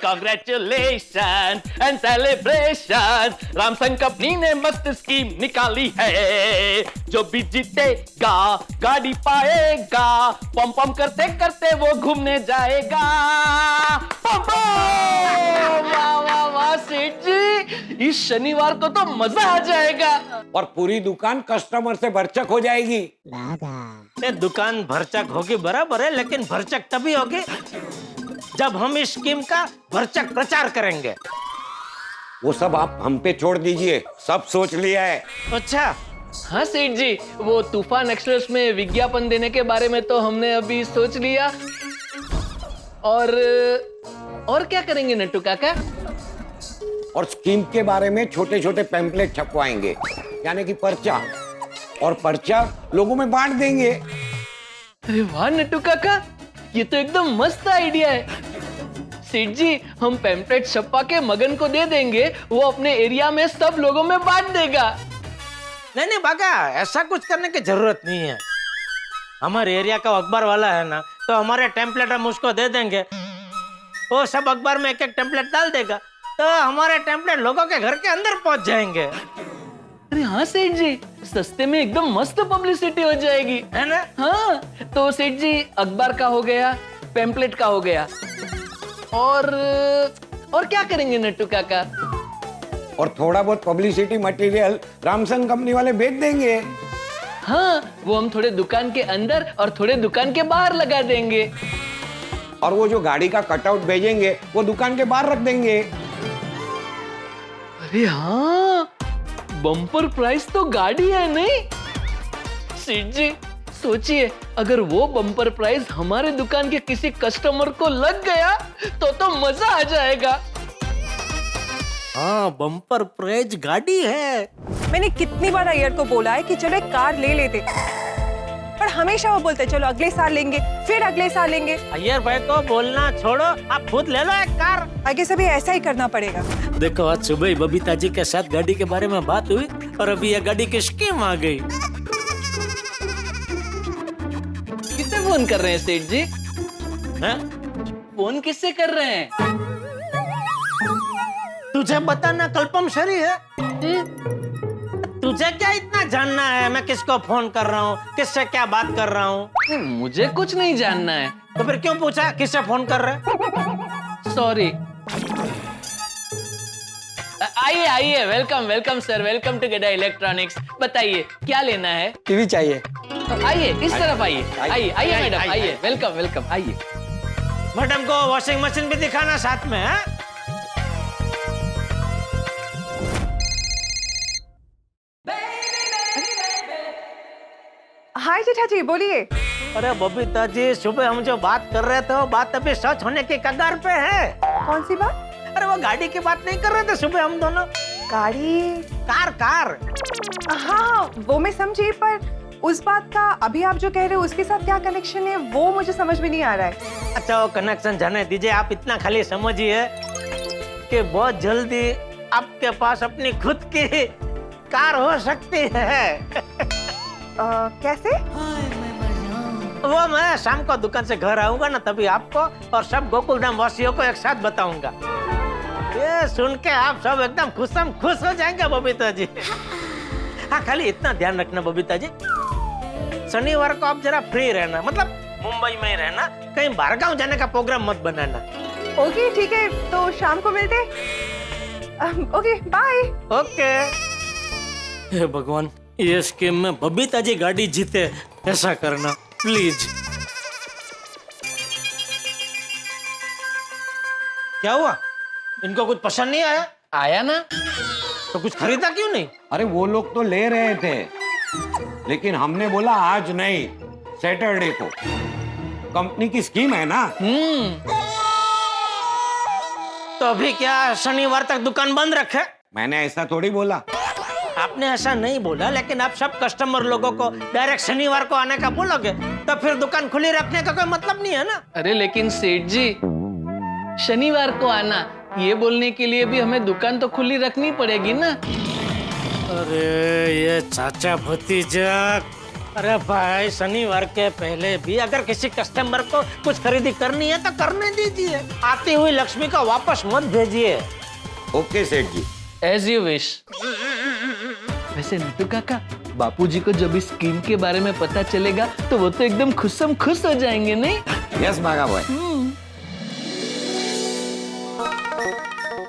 Congratulations and celebration, रामसंग कंपनी ने मस्त स्कीम निकाली है। जो भी जीतेगा गाड़ी पाएगा, पम पम करते करते वो घूमने जाएगा। पम पम! वाह वाह वाह सेठ जी, इस शनिवार को तो मजा आ जाएगा। और पूरी दुकान कस्टमर से भरचक हो जाएगी। ये दुकान भरचक होगी बराबर है, लेकिन भरचक तभी होगी जब हम इस स्कीम का भरचक प्रचार करेंगे। वो सब आप हम पे छोड़ दीजिए, सब सोच लिया है। अच्छा। हाँ सेठ जी, वो तूफान एक्सप्रेस में विज्ञापन देने के बारे में तो हमने अभी सोच लिया। और क्या करेंगे नट्टू काका? और स्कीम के बारे में छोटे छोटे पैम्पलेट छपवाएंगे, यानी कि पर्चा, और पर्चा लोगों में बांट देंगे। अरे वाह नट्टू काका, ये तो एकदम मस्त आइडिया है। सेठ जी, हम पैम्पलेट छपवा के मगन को दे देंगे, वो अपने एरिया में सब लोगों में बांट देगा। नहीं बागा, ऐसा कुछ करने की जरूरत नहीं है। हमारे एरिया का अखबार वाला है ना, तो हमारे टेम्पलेट हम उसको दे देंगे, वो सब अखबार में एक एक टेम्पलेट डाल देगा, तो हमारे टेम्पलेट लोगों के घर के अंदर पहुंच जाएंगे। अरे हाँ सेठ जी, सस्ते में एकदम मस्त पब्लिसिटी हो जाएगी, है ना? हाँ, तो सेठ जी, अखबार का हो गया, पैम्पलेट का हो गया, और क्या करेंगे नट्टू काका? और थोड़ा बहुत पब्लिसिटी मटेरियल रामसंग कंपनी वाले भेज देंगे। हाँ, वो हम थोड़े दुकान के अंदर और थोड़े दुकान के बाहर लगा देंगे। और वो जो गाड़ी का कटआउट भेजेंगे वो दुकान के बाहर रख देंगे। अरे हाँ, बम्पर प्राइस तो गाड़ी है नहीं? सेठ जी सोचिए, अगर वो बम्पर प्राइस हमारे दुकान के किसी कस्टमर को लग गया तो मजा आ जाएगा। हाँ, बम्पर प्राइस गाड़ी है। मैंने कितनी बार अय्यर को बोला है कि चलो एक कार ले लेते, पर हमेशा वो बोलते चलो अगले साल लेंगे, फिर अगले साल लेंगे। अय्यर भाई को बोलना छोड़ो, आप खुद ले लो एक कार। आगे से भी ऐसा ही करना पड़ेगा। देखो, आज सुबह ही बबीता जी के साथ गाड़ी के बारे में बात हुई और अभी ये गाड़ी की स्कीम आ गई। किससे फोन कर रहे हैं सेठ जी? हैं? फोन किससे कर रहे हैं? तुझे बताना कल्पम शरी है। तुझे क्या इतना जानना है मैं किसको फोन कर रहा हूँ, किससे क्या बात कर रहा हूँ? मुझे कुछ नहीं जानना है। तो फिर क्यों पूछा किससे फोन कर रहे? सॉरी। आइए आइए, welcome welcome sir, welcome to Gada electronics. बताइए क्या लेना है? टीवी चाहिए। आइए इस तरफ आइए, आइए आइए मैडम, आइए, वेलकम वेलकम, आइए। मैडम को वॉशिंग मशीन भी दिखाना साथ में है? हाय जेठा जी, बोलिए। अरे बबीता जी, सुबह हम जो बात कर रहे थे वो बात अभी सच होने के कगार पे है। कौन सी बात? अरे वो गाड़ी की बात नहीं कर रहे थे सुबह हम दोनों? गाड़ी? कार। हाँ, वो मैं समझी, पर उस बात का अभी आप जो कह रहे हो उसके साथ क्या कनेक्शन है वो मुझे समझ में नहीं आ रहा है। अच्छा वो कनेक्शन जाने दीजिए, आप इतना खाली समझिए कि बहुत जल्दी आपके पास अपनी खुद की कार हो सकती है। कैसे? वो मैं शाम को दुकान से घर आऊंगा ना, तभी आपको और सब गोकुलधाम वासियों को एक साथ बताऊंगा। ये सुन के आप सब एकदम खुश हो जाएंगे बबीता जी। हाँ, खाली इतना ध्यान रखना बबीता जी, शनिवार को आप जरा फ्री रहना, मतलब मुंबई में ही रहना, कहीं बाहर गांव जाने का प्रोग्राम मत बनाना। ओके ठीक है, तो शाम को मिलते। Okay bye. ओके। हे भगवान, ये स्कीम में बबीता जी गाड़ी जीते ऐसा करना प्लीज। क्या हुआ? इनको कुछ पसंद नहीं आया? आया ना, तो कुछ खरीदा क्यों नहीं? अरे वो लोग तो ले रहे थे, लेकिन हमने बोला आज नहीं, सैटरडे को। कंपनी की स्कीम है ना। तो अभी क्या शनिवार तक दुकान बंद रखे? मैंने ऐसा थोड़ी बोला। आपने ऐसा नहीं बोला, लेकिन आप सब कस्टमर लोगों को डायरेक्ट शनिवार को आने का बोलोगे तो फिर दुकान खुली रखने का कोई मतलब नहीं है ना। अरे लेकिन सेठ जी, शनिवार को आना ये बोलने के लिए भी हमें दुकान तो खुली रखनी पड़ेगी ना। अरे ये चाचा भतीजा, अरे भाई शनिवार के पहले भी अगर किसी कस्टमर को कुछ खरीदी करनी है तो करने दीजिए, आती हुई लक्ष्मी को वापस मत भेजिए। ओके सेठ जी। As you wish. वैसे नीतू काका, बापूजी को जब इस स्कीम के बारे में पता चलेगा तो वो तो एकदम खुश हो जाएंगे, नहीं? यस बागा बॉय।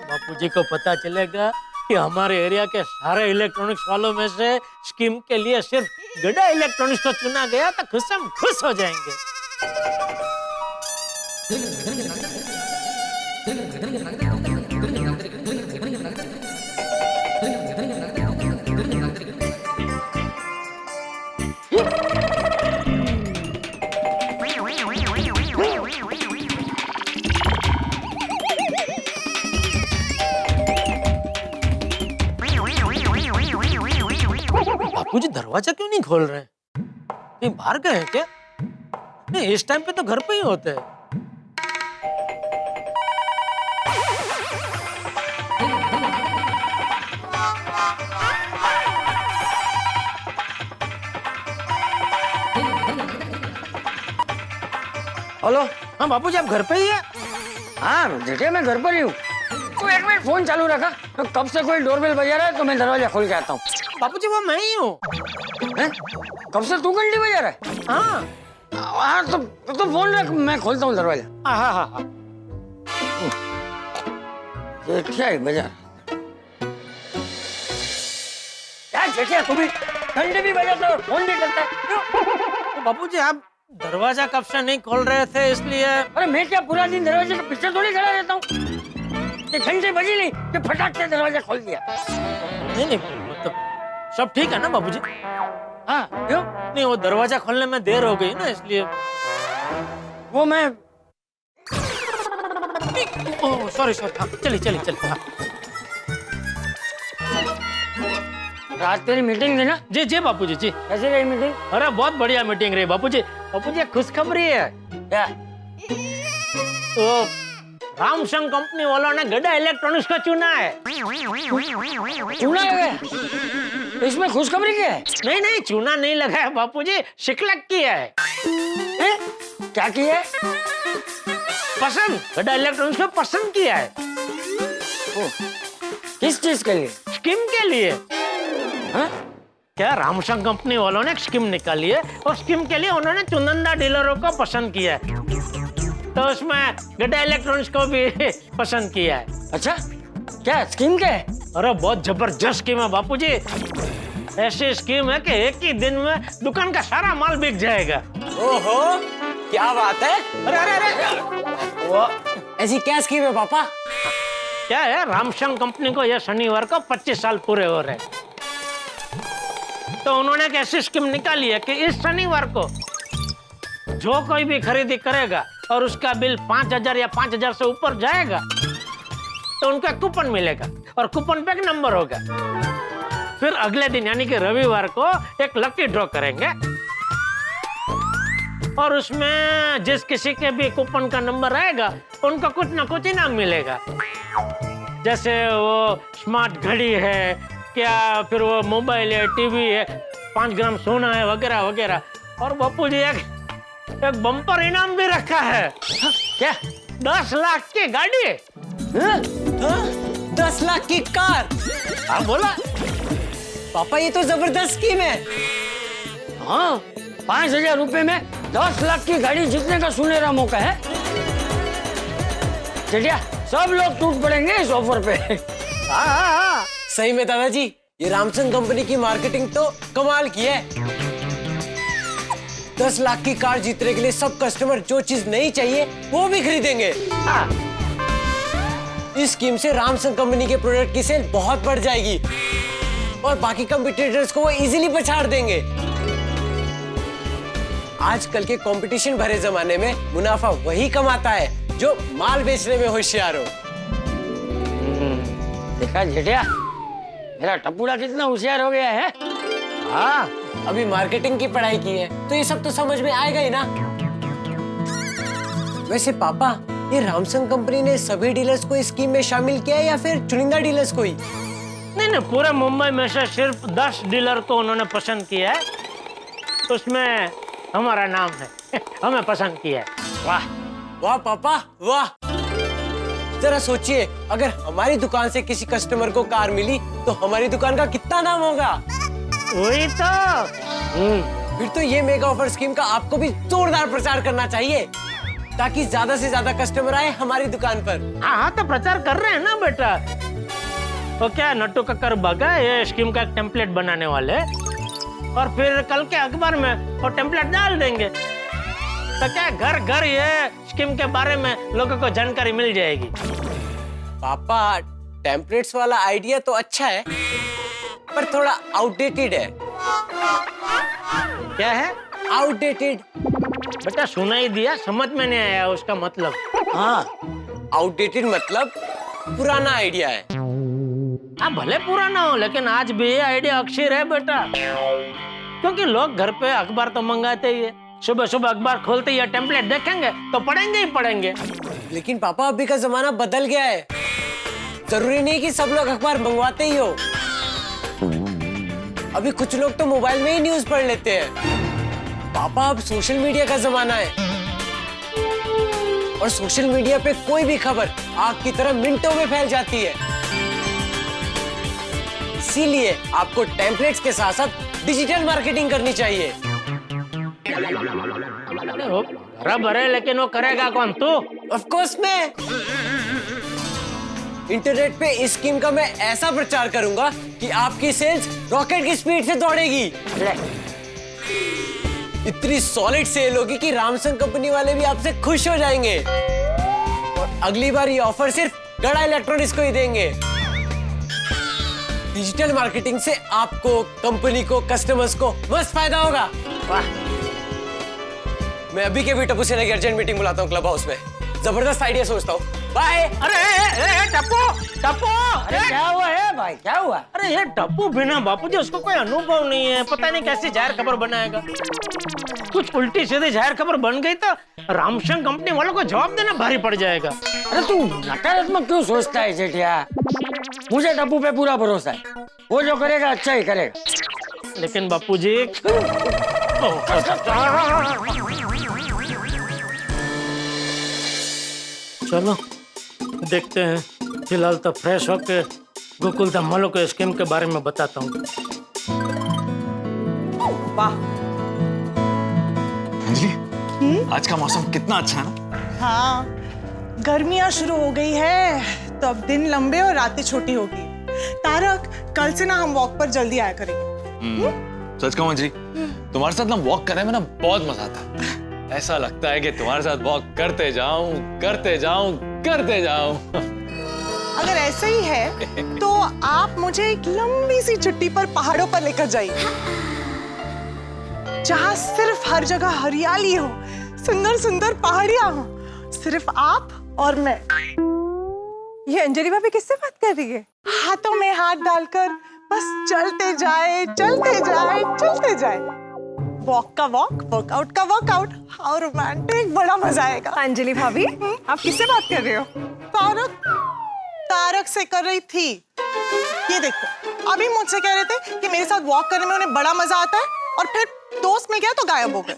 बापूजी को पता चलेगा कि हमारे एरिया के सारे इलेक्ट्रॉनिक्स वालों में से स्कीम के लिए सिर्फ गड़ा इलेक्ट्रॉनिक्स को चुना गया तो खुश हो जाएंगे। बापूजी दरवाजा क्यों नहीं खोल रहे? कहीं बाहर गए हैं क्या? नहीं, इस टाइम पे तो घर पे ही होते हैं। हेलो। हाँ बापूजी, आप घर पे ही है? हाँ जेठे, मैं घर पर ही हूँ। तो एक मिनट फोन चालू रखा, तो कब से कोई डोरबेल बजा रहा है तो मैं दरवाजा खोल के आता हूँ। बापूजी वो मैं ही हूँ। कब से तू घंटी बजा रहा है? हाँ तो फोन रख, मैं खोलता हूँ दरवाजा। हाँ। जेठिया ही बजा यार। जेठिया तू भी घंटी भी बजाता है और फोन भी करता है, क्यों? बापूजी आप दरवाजा कब से नहीं खोल रहे थे इसलिए। अरे मैं क्या पूरा दिन दरवाजे के पीछे थोड़ी खड़ा रहता हूँ? घंटे बजी नहीं कि फटाक से दरवाजा खोल दिया। नहीं मतलब सब ठीक है ना बापूजी? हाँ क्यों? नहीं, वो दरवाजा खोलने में देर हो गई ना इसलिए। वो मैं ओह सॉरी। हाँ चलिए। हाँ। रात तेरी मीटिंग थी ना? जी बापूजी जी। कैसी रही मीटिंग? अरे बहुत बढ़िया मीटिंग रही बापूजी। बापूजी खुशखबरी है। क्या? तो रामसंग कंपनी वालों ने गड़ा इलेक्ट्रॉनिक्स को चुना है। चूना लगा? इसमें खुशखबरी क्या है? नहीं चूना नहीं लगा है बापूजी, शिकलक किया है। क्या किया है? पसंद, गड़ा इलेक्ट्रॉनिक्स को पसंद किया है। किस चीज के लिए? स्कीम के लिए। हाँ? क्या रामसंग कंपनी वालों ने एक स्कीम निकाली है और स्कीम के लिए उन्होंने चुनिंदा डीलरों को पसंद किया है, तो उसमें गड्ढा इलेक्ट्रॉनिक्स को भी पसंद किया है। अच्छा, क्या स्कीम क्या है? अरे बहुत जबरदस्त स्कीम है बापूजी। ऐसी स्कीम है कि एक ही दिन में दुकान का सारा माल बिक जाएगा। ओहो, क्या बात है। अरे अरे अरे वो ऐसी क्या स्कीम है पापा? क्या है, रामसंग कंपनी को यह शनिवार को 25 साल पूरे हो रहे, तो उन्होंने एक ऐसी स्कीम निकाली है कि इस शनिवार को जो कोई भी खरीदी करेगा और उसका बिल 5,000 या 5,000 से ऊपर जाएगा तो उनको एक कूपन मिलेगा और कूपन पे एक नंबर होगा। फिर अगले दिन यानी कि रविवार को एक लकी ड्रॉ करेंगे और उसमें जिस किसी के भी कूपन का नंबर आएगा उनको कुछ ना कुछ इनाम मिलेगा, जैसे वो स्मार्ट घड़ी है, क्या फिर वो मोबाइल है, टीवी है, 5 ग्राम सोना है, वगैरह वगैरह। और बापू जी एक बम्पर इनाम भी रखा है। क्या 10 लाख की गाड़ी, 10 लाख की कार। हाँ बोला पापा, ये तो जबरदस्त स्कीम है। हाँ, 5,000 रुपए में 10 लाख की गाड़ी जीतने का सुनहरा मौका है। चलिए, सब लोग टूट पड़ेंगे इस ऑफर पे। हाँ। सही में दादाजी, ये रामसंग कंपनी की मार्केटिंग तो कमाल की है। 10 लाख की कार जीतने के लिए सब कस्टमर जो चीज नहीं चाहिए वो भी खरीदेंगे। इस स्कीम से रामसंग कंपनी के प्रोडक्ट की सेल बहुत बढ़ जाएगी और बाकी कंपटीटर्स को वो इजीली पछाड़ देंगे। आजकल के कंपटीशन भरे जमाने में मुनाफा वही कमाता है जो माल बेचने में होशियार हो। देखा जेठिया, मेरा टप्पूड़ा कितना होशियार हो गया है। हाँ, अभी मार्केटिंग की पढ़ाई की है तो ये सब तो समझ में आएगा ही ना। वैसे पापा, ये रामसंग कंपनी ने सभी डीलर्स को इस स्कीम में शामिल किया है या फिर चुनिंदा डीलर्स को ही? नहीं, पूरे मुंबई में से सिर्फ 10 डीलर को उन्होंने पसंद किया है, उसमें हमारा नाम है। हमें पसंद किया है। वाह वाह पापा वाह। जरा सोचिए, अगर हमारी दुकान से किसी कस्टमर को कार मिली तो हमारी दुकान का कितना नाम होगा। वही तो। फिर तो ये मेगा ऑफर स्कीम का आपको भी जोरदार प्रचार करना चाहिए ताकि ज्यादा से ज्यादा कस्टमर आए हमारी दुकान पर। हाँ, तो प्रचार कर रहे हैं ना बेटा। तो क्या नट्टू कक्कर बागा ये स्कीम का एक टेम्पलेट बनाने वाले और फिर कल के अखबार में वो टेम्पलेट डाल देंगे, तो क्या घर घर ये स्कीम के बारे में लोगों को जानकारी मिल जाएगी। पापा, टेम्पलेट्स वाला आइडिया तो अच्छा है पर थोड़ा आउटडेटेड है। क्या है आउटडेटेड? बेटा सुना ही दिया, समझ में नहीं आया उसका मतलब। हाँ, आउटडेटेड मतलब पुराना आइडिया है। हाँ, भले पुराना हो लेकिन आज भी ये आइडिया अक्षर है बेटा, क्योंकि लोग घर पे अखबार तो मंगाते ही है। सुबह सुबह अखबार खोलते ही टेम्पलेट देखेंगे तो पढ़ेंगे ही पढ़ेंगे। लेकिन पापा, अभी का जमाना बदल गया है। जरूरी नहीं कि सब लोग अखबार मंगवाते ही हो। अभी कुछ लोग तो मोबाइल में ही न्यूज पढ़ लेते हैं। पापा, अब सोशल मीडिया का जमाना है और सोशल मीडिया पे कोई भी खबर आग की तरह मिनटों में फैल जाती है। इसीलिए आपको टेम्पलेट्स के साथ साथ डिजिटल मार्केटिंग करनी चाहिए। बराबर है, लेकिन वो करेगा कौन? तू? ऑफ कोर्स मैं। इंटरनेट पे इस स्कीम का मैं ऐसा प्रचार करूंगा कि आपकी सेल्स रॉकेट की स्पीड से दौड़ेगी। इतनी सॉलिड सेल होगी कि रामसंग कंपनी वाले भी आपसे खुश हो जाएंगे और अगली बार ये ऑफर सिर्फ गड़ा इलेक्ट्रॉनिक्स को ही देंगे। डिजिटल मार्केटिंग से आपको, कंपनी को, कस्टमर्स को मस्त फायदा होगा। वाह, मैं अभी के भी टप्पू से लेकर अर्जेंट मीटिंग बुलाता हूँ क्लब हाउस में। जबरदस्त आइडिया सोचता हूँ। बाय। अरे टप्पू, अरे क्या हुआ है भाई, क्या हुआ? अरे ये टप्पू बिना बापूजी उसको कोई अनुभव नहीं है, पता नहीं कैसी जाहिर खबर बनाएगा। कुछ उल्टी सीधी जाहिर खबर बन गई तो रामसंग कंपनी वालों को जवाब देना भारी पड़ जाएगा। अरे तू नकारात्मक क्यों सोचता है जेठिया? मुझे टप्पू पे पूरा भरोसा है, वो जो करेगा अच्छा ही करेगा। लेकिन बापूजी चलो देखते हैं। फिलहाल तो फ्रेश होके गोकुल धाम वालों को स्कीम के बारे में बताता हूँ। वाह। अंजलि, आज का मौसम कितना अच्छा है ना? हाँ, गर्मियाँ शुरू हो गई है तो अब दिन लंबे और रातें छोटी होगी। तारक, कल से ना हम वॉक पर जल्दी आया करेंगे। सच कहूं अंजलि, तुम्हारे साथ ना वॉक करने में ना बहुत मजा आता है। ऐसा लगता है कि तुम्हारे साथ वॉक करते जाऊं, करते जाऊं, करते जाऊं। अगर ऐसा ही है तो आप मुझे एक लंबी सी छुट्टी पर पहाड़ों पर लेकर जाइए, जहां सिर्फ हर जगह हरियाली हो, सुंदर सुंदर पहाड़ियां हो, सिर्फ आप और मैं। ये अंजलि भाभी किससे बात कर रही है? हाथों में हाथ डालकर बस चलते जाए, चलते जाए, चलते जाए। वॉक का वॉक, वर्कआउट का वर्कआउट। हाउ रोमांटिक, बड़ा मजा आएगा। अंजलि भाभी, आप किससे बात कर रहे हो? तारक से कर रही थी। ये देखो, अभी मुझसे कह रहे थे कि मेरे साथ वॉक करने में उन्हें बड़ा मजा आता है, और फिर दोस्त मिल गया तो गायब हो गए।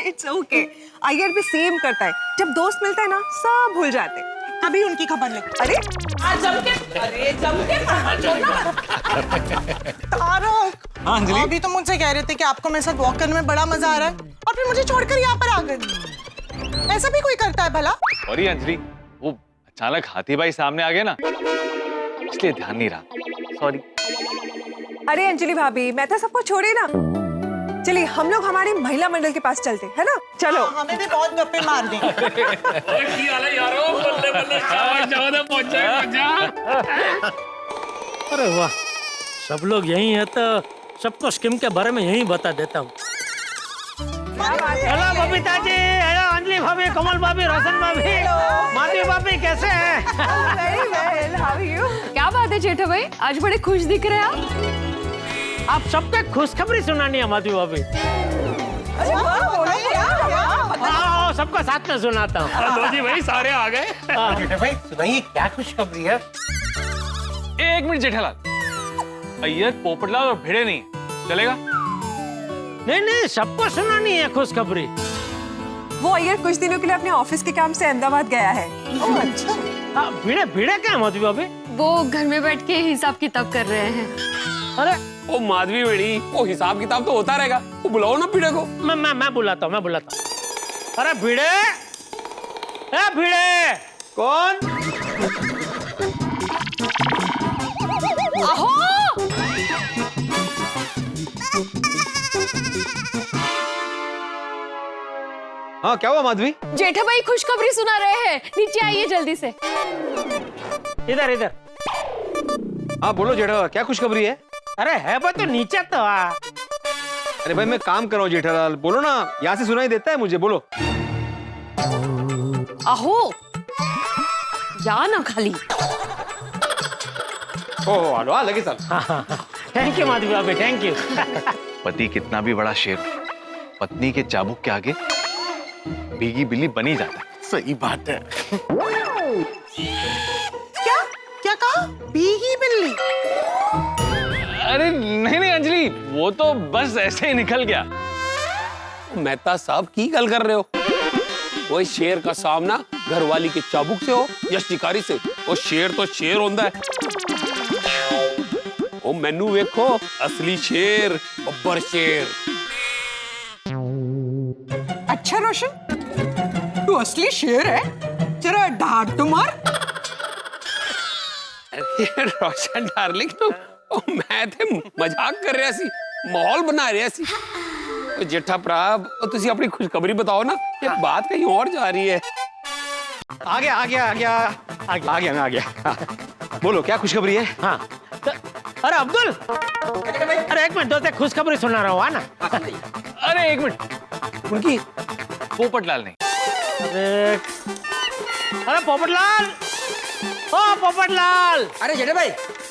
इट्स ओके, अय्यर भी सेम करता है। जब दोस्त मिलता है ना, सब भूल जाते हैं। अभी उनकी खबर ले। अरे तारक, हाँ अंजलि, अभी तो मुझसे कह रहे थे कि आपको मेरे साथ वॉक करने में बड़ा मजा आ रहा है, और फिर मुझे छोड़कर यहाँ पर आ गए। ऐसा भी कोई करता है भला? सॉरी अंजलि, वो अचानक हाथी भाई सामने आ गए ना, इसलिए ध्यान नहीं रहा। सॉरी। अरे अंजलि भाभी, मैं तो सबको छोड़े ना। चलिए हम लोग हमारे महिला मंडल के पास चलते है ना? चलो। हमें भी बहुत गप्पे मारनी। अरे वाह, सब लोग यही है तो सबको स्कीम के बारे में यही बता देता हूँ। हेलो बबीता जी, हेलो अंजलि भाभी, कमल भाभी, रोशन भाभी, माधवी भाभी, कैसे हैं? Very well, how are you? क्या बात है जेठा भाई, आज बड़े खुश दिख रहे हैं आप। आप सबको खुशखबरी सुनानी है माधवी भाभी। हाँ, सबको साथ में सुनाता हूँ। लो जी भाई, सारे आ गए। भाई सुनाइए, क्या खुशखबरी है? एक मिनट जेठालाल, अय्यर, पोपटलाल और भिड़े नहीं है, चलेगा? नहीं नहीं, सबको सुनानी है खुशखबरी। वो अय्यर कुछ दिनों के लिए अपने ऑफिस के काम से अहमदाबाद गया है। अच्छा। भिड़े भिड़े क्या माधवी भाभी? वो घर में बैठ के हिसाब किताब कर रहे हैं। अरे ओ माधवी बेड़ी, वो हिसाब किताब तो होता रहेगा, वो बुलाओ ना भिड़े को। मैं बुलाता हूँ। अरे भिड़े, ए भिड़े। कौन? आहो! हाँ, क्या हुआ माधवी? जेठा भाई खुशखबरी सुना रहे हैं, नीचे आइए जल्दी से। इधर। हाँ बोलो जेठालाल, क्या खुशखबरी है? अरे है भाई, तो नीचे तो आ। अरे भाई, मैं काम कर रहा हूँ जेठालाल, बोलो ना, यहाँ से सुनाई देता है मुझे, बोलो। आहो, जा ना खाली। ओह, हेलो, लगे साहब। थैंक यू माधवी भाभी, थैंक यू। पति कितना भी बड़ा शेर हो, पत्नी के चाबुक के आगे भीगी बिल्ली बनी जाता है। सही बात है। क्या कहा? भीगी बिल्ली? अरे नहीं अंजलि, वो तो बस ऐसे ही निकल गया। मेहता साहब की गल कर रहे हो? वो शेर का सामना घरवाली के चाबुक से हो या शिकारी से, वो शेर तो शेर होता है। ओ मैनू वेखो, असली शेर, बब्बर शेर। अच्छा रोशन, तू असली शेर है? जरा डांट तो मार। अरे रोशन डार्लिंग, तो मैं थे मजाक कर रहा सी, माहौल बना रहा सी। जेठा भरा, तुसी अपनी खुशखबरी बताओ ना, ये बात कहीं और जा रही है। आ गया। बोलो, क्या खुशखबरी है? हाँ तो, अरे अब्दुल, अरे एक मिनट, दोस्त खुशखबरी सुना रहा हूँ ना। अरे एक मिनट, उनकी पोपटलाल नहीं। अरे पोपटलाल, ओ पोपटलाल। अरे जेठा भाई,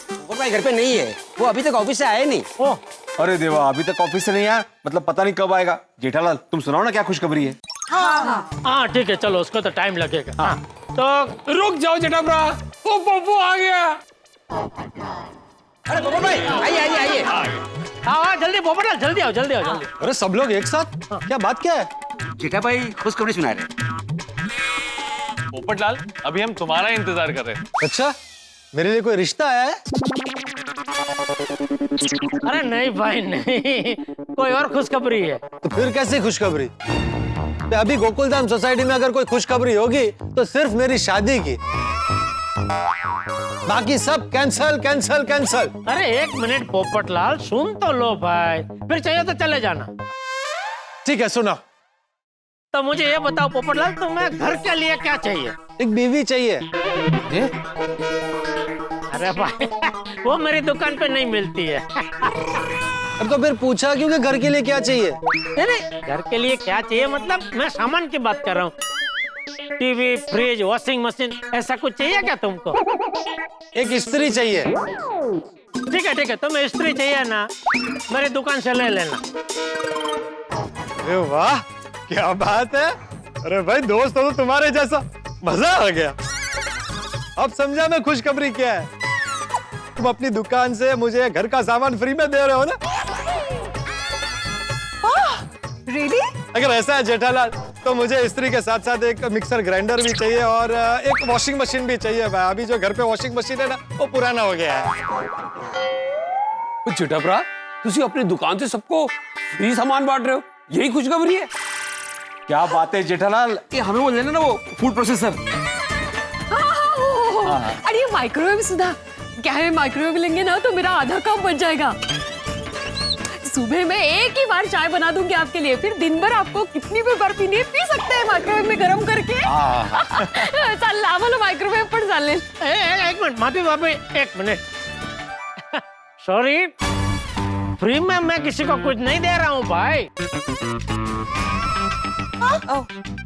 पोपट भाई घर पे नहीं है, वो अभी तक ऑफिस से आए नहीं। ओ अरे देवा, अभी तक ऑफिस से नहीं आया, मतलब पता नहीं कब आएगा। जेठालाल, तुम सुनाओ ना, क्या खुशखबरी है? हाँ ठीक है, चलो, उसको तो टाइम लगेगा। हाँ तो रुक जाओ जेठा भरा, वो पोपो आ गया। अरे पोपट भाई, आइए। हाँ जल्दी पोपटलाल, जल्दी आओ। अरे सब लोग एक साथ? क्या बात क्या है? जेठा भाई खुशखबरी सुना रहे। पोपटलाल, अभी हम तुम्हारा इंतजार कर रहे हैं। अच्छा, मेरे लिए कोई रिश्ता आया है? अरे नहीं भाई नहीं, कोई और खुशखबरी है। तो फिर कैसी खुशखबरी? तो अभी गोकुलधाम सोसाइटी में अगर कोई खुशखबरी होगी तो सिर्फ मेरी शादी की, बाकी सब कैंसल कैंसल कैंसल। अरे एक मिनट पोपटलाल, सुन तो लो भाई, फिर चाहिए तो चले जाना। ठीक है सुना। तो मुझे ये बताओ पोपटलाल, तुम्हें घर के लिए क्या चाहिए? एक बीवी चाहिए। अरे भाई वो मेरी दुकान पे नहीं मिलती है। अब तो फिर पूछा क्यों कि घर के लिए क्या चाहिए? नहीं, घर के लिए क्या चाहिए मतलब मैं सामान की बात कर रहा हूँ। टीवी, फ्रिज, वॉशिंग मशीन, ऐसा कुछ चाहिए क्या तुमको? एक स्त्री चाहिए। ठीक है, तुम्हें स्त्री चाहिए ना, मेरी दुकान से ले लेना। अरे वाह क्या बात है। अरे भाई दोस्त हो तो तुम्हारे जैसा, मजा आ गया। अब समझा मैं खुशखबरी क्या है। तुम अपनी दुकान से मुझे घर का सामान फ्री में दे रहे हो ना? रियली? अगर ऐसा है जेठालाल तो मुझे स्त्री के साथ साथ एक मिक्सर ग्राइंडर भी चाहिए और एक वॉशिंग मशीन भी चाहिए। भाई अभी जो घर पे वॉशिंग मशीन है ना वो पुराना हो गया है। चिट्टा भरा, तुसी अपनी दुकान से सबको फ्री सामान बांट रहे हो, यही खुशखबरी है? क्या बात है जेठालाल, ये हमें वो लेना ना, वो फूड प्रोसेसर। अरे ये माइक्रोवेव सुधा, क्या है माइक्रोवेव लेंगे ना तो मेरा आधा काम बच जाएगा। सुबह में एक ही बार चाय बना दूंगी आपके लिए, फिर दिन भर आपको कितनी भी बार पीनी है पी सकते हैं माइक्रोवेव में गरम करके। चल आम्हाला माइक्रोवेव पण चालेल। एक मिनट माफी, एक मिनट। सॉरी, फ्री में मैं किसी को कुछ नहीं दे रहा हूँ भाई।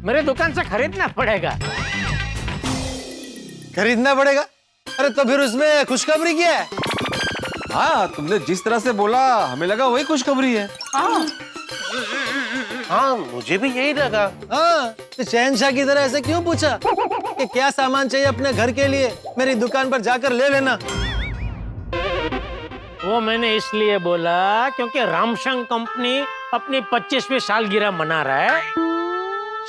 मेरे दुकान से खरीदना पड़ेगा। खरीदना पड़ेगा? अरे तो फिर उसमें खुशखबरी क्या है? हाँ तुमने जिस तरह से बोला हमें लगा वही खुशखबरी है। हाँ मुझे भी यही लगा। हाँ तो शहंशाह की तरह ऐसे क्यों पूछा कि क्या सामान चाहिए अपने घर के लिए, मेरी दुकान पर जाकर ले लेना। वो मैंने इसलिए बोला क्योंकि रामसंग कंपनी अपनी 25वीं सालगिरह मना रहा है।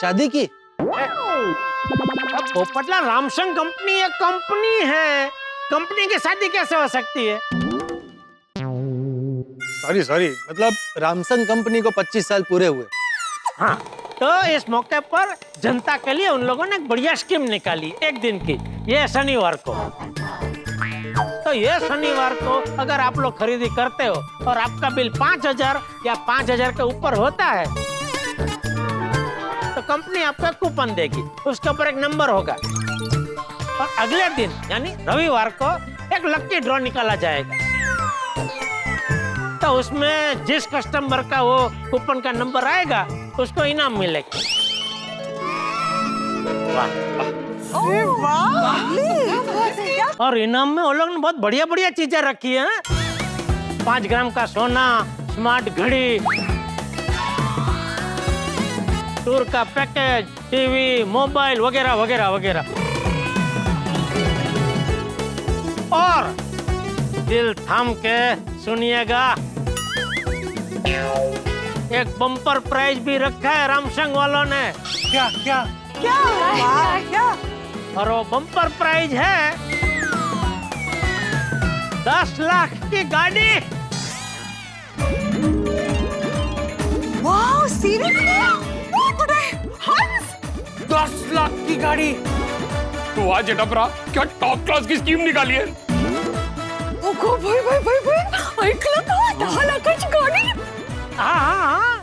शादी की? पोपटला, रामसंग कंपनी एक कंपनी है, कंपनी की शादी कैसे हो सकती है? सॉरी मतलब रामसंग कंपनी को 25 साल पूरे हुए। हाँ तो इस मौके पर जनता के लिए उन लोगों ने एक बढ़िया स्कीम निकाली एक दिन की, ये शनिवार को। तो ये शनिवार को अगर आप लोग खरीदी करते हो और आपका बिल 5,000 या 5,000 के ऊपर होता है तो कंपनी आपको एक कूपन देगी, उसके ऊपर एक नंबर होगा और अगले दिन यानी रविवार को एक लकी ड्रॉ निकाला जाएगा। तो उसमें जिस कस्टमर का वो कूपन का नंबर आएगा उसको इनाम मिलेगा। और इनाम में वो लोग ने बहुत बढ़िया बढ़िया चीजें रखी है। 5 ग्राम का सोना, स्मार्ट घड़ी, टूर का पैकेज, टीवी, मोबाइल वगैरह वगैरह वगैरह। और दिल थाम के सुनिएगा, एक बम्पर प्राइज भी रखा है रामसंग वालों ने। क्या क्या क्या? क्या? और वो बम्पर प्राइज है 10 लाख की गाड़ी। Wow, seriously? 10 लाख की गाड़ी? तो आज जेठापरा क्या टॉप क्लास की स्कीम निकाली है? भाई ऐकलं ना, 10 लाखाची गाडी? हाँ हाँ हाँ,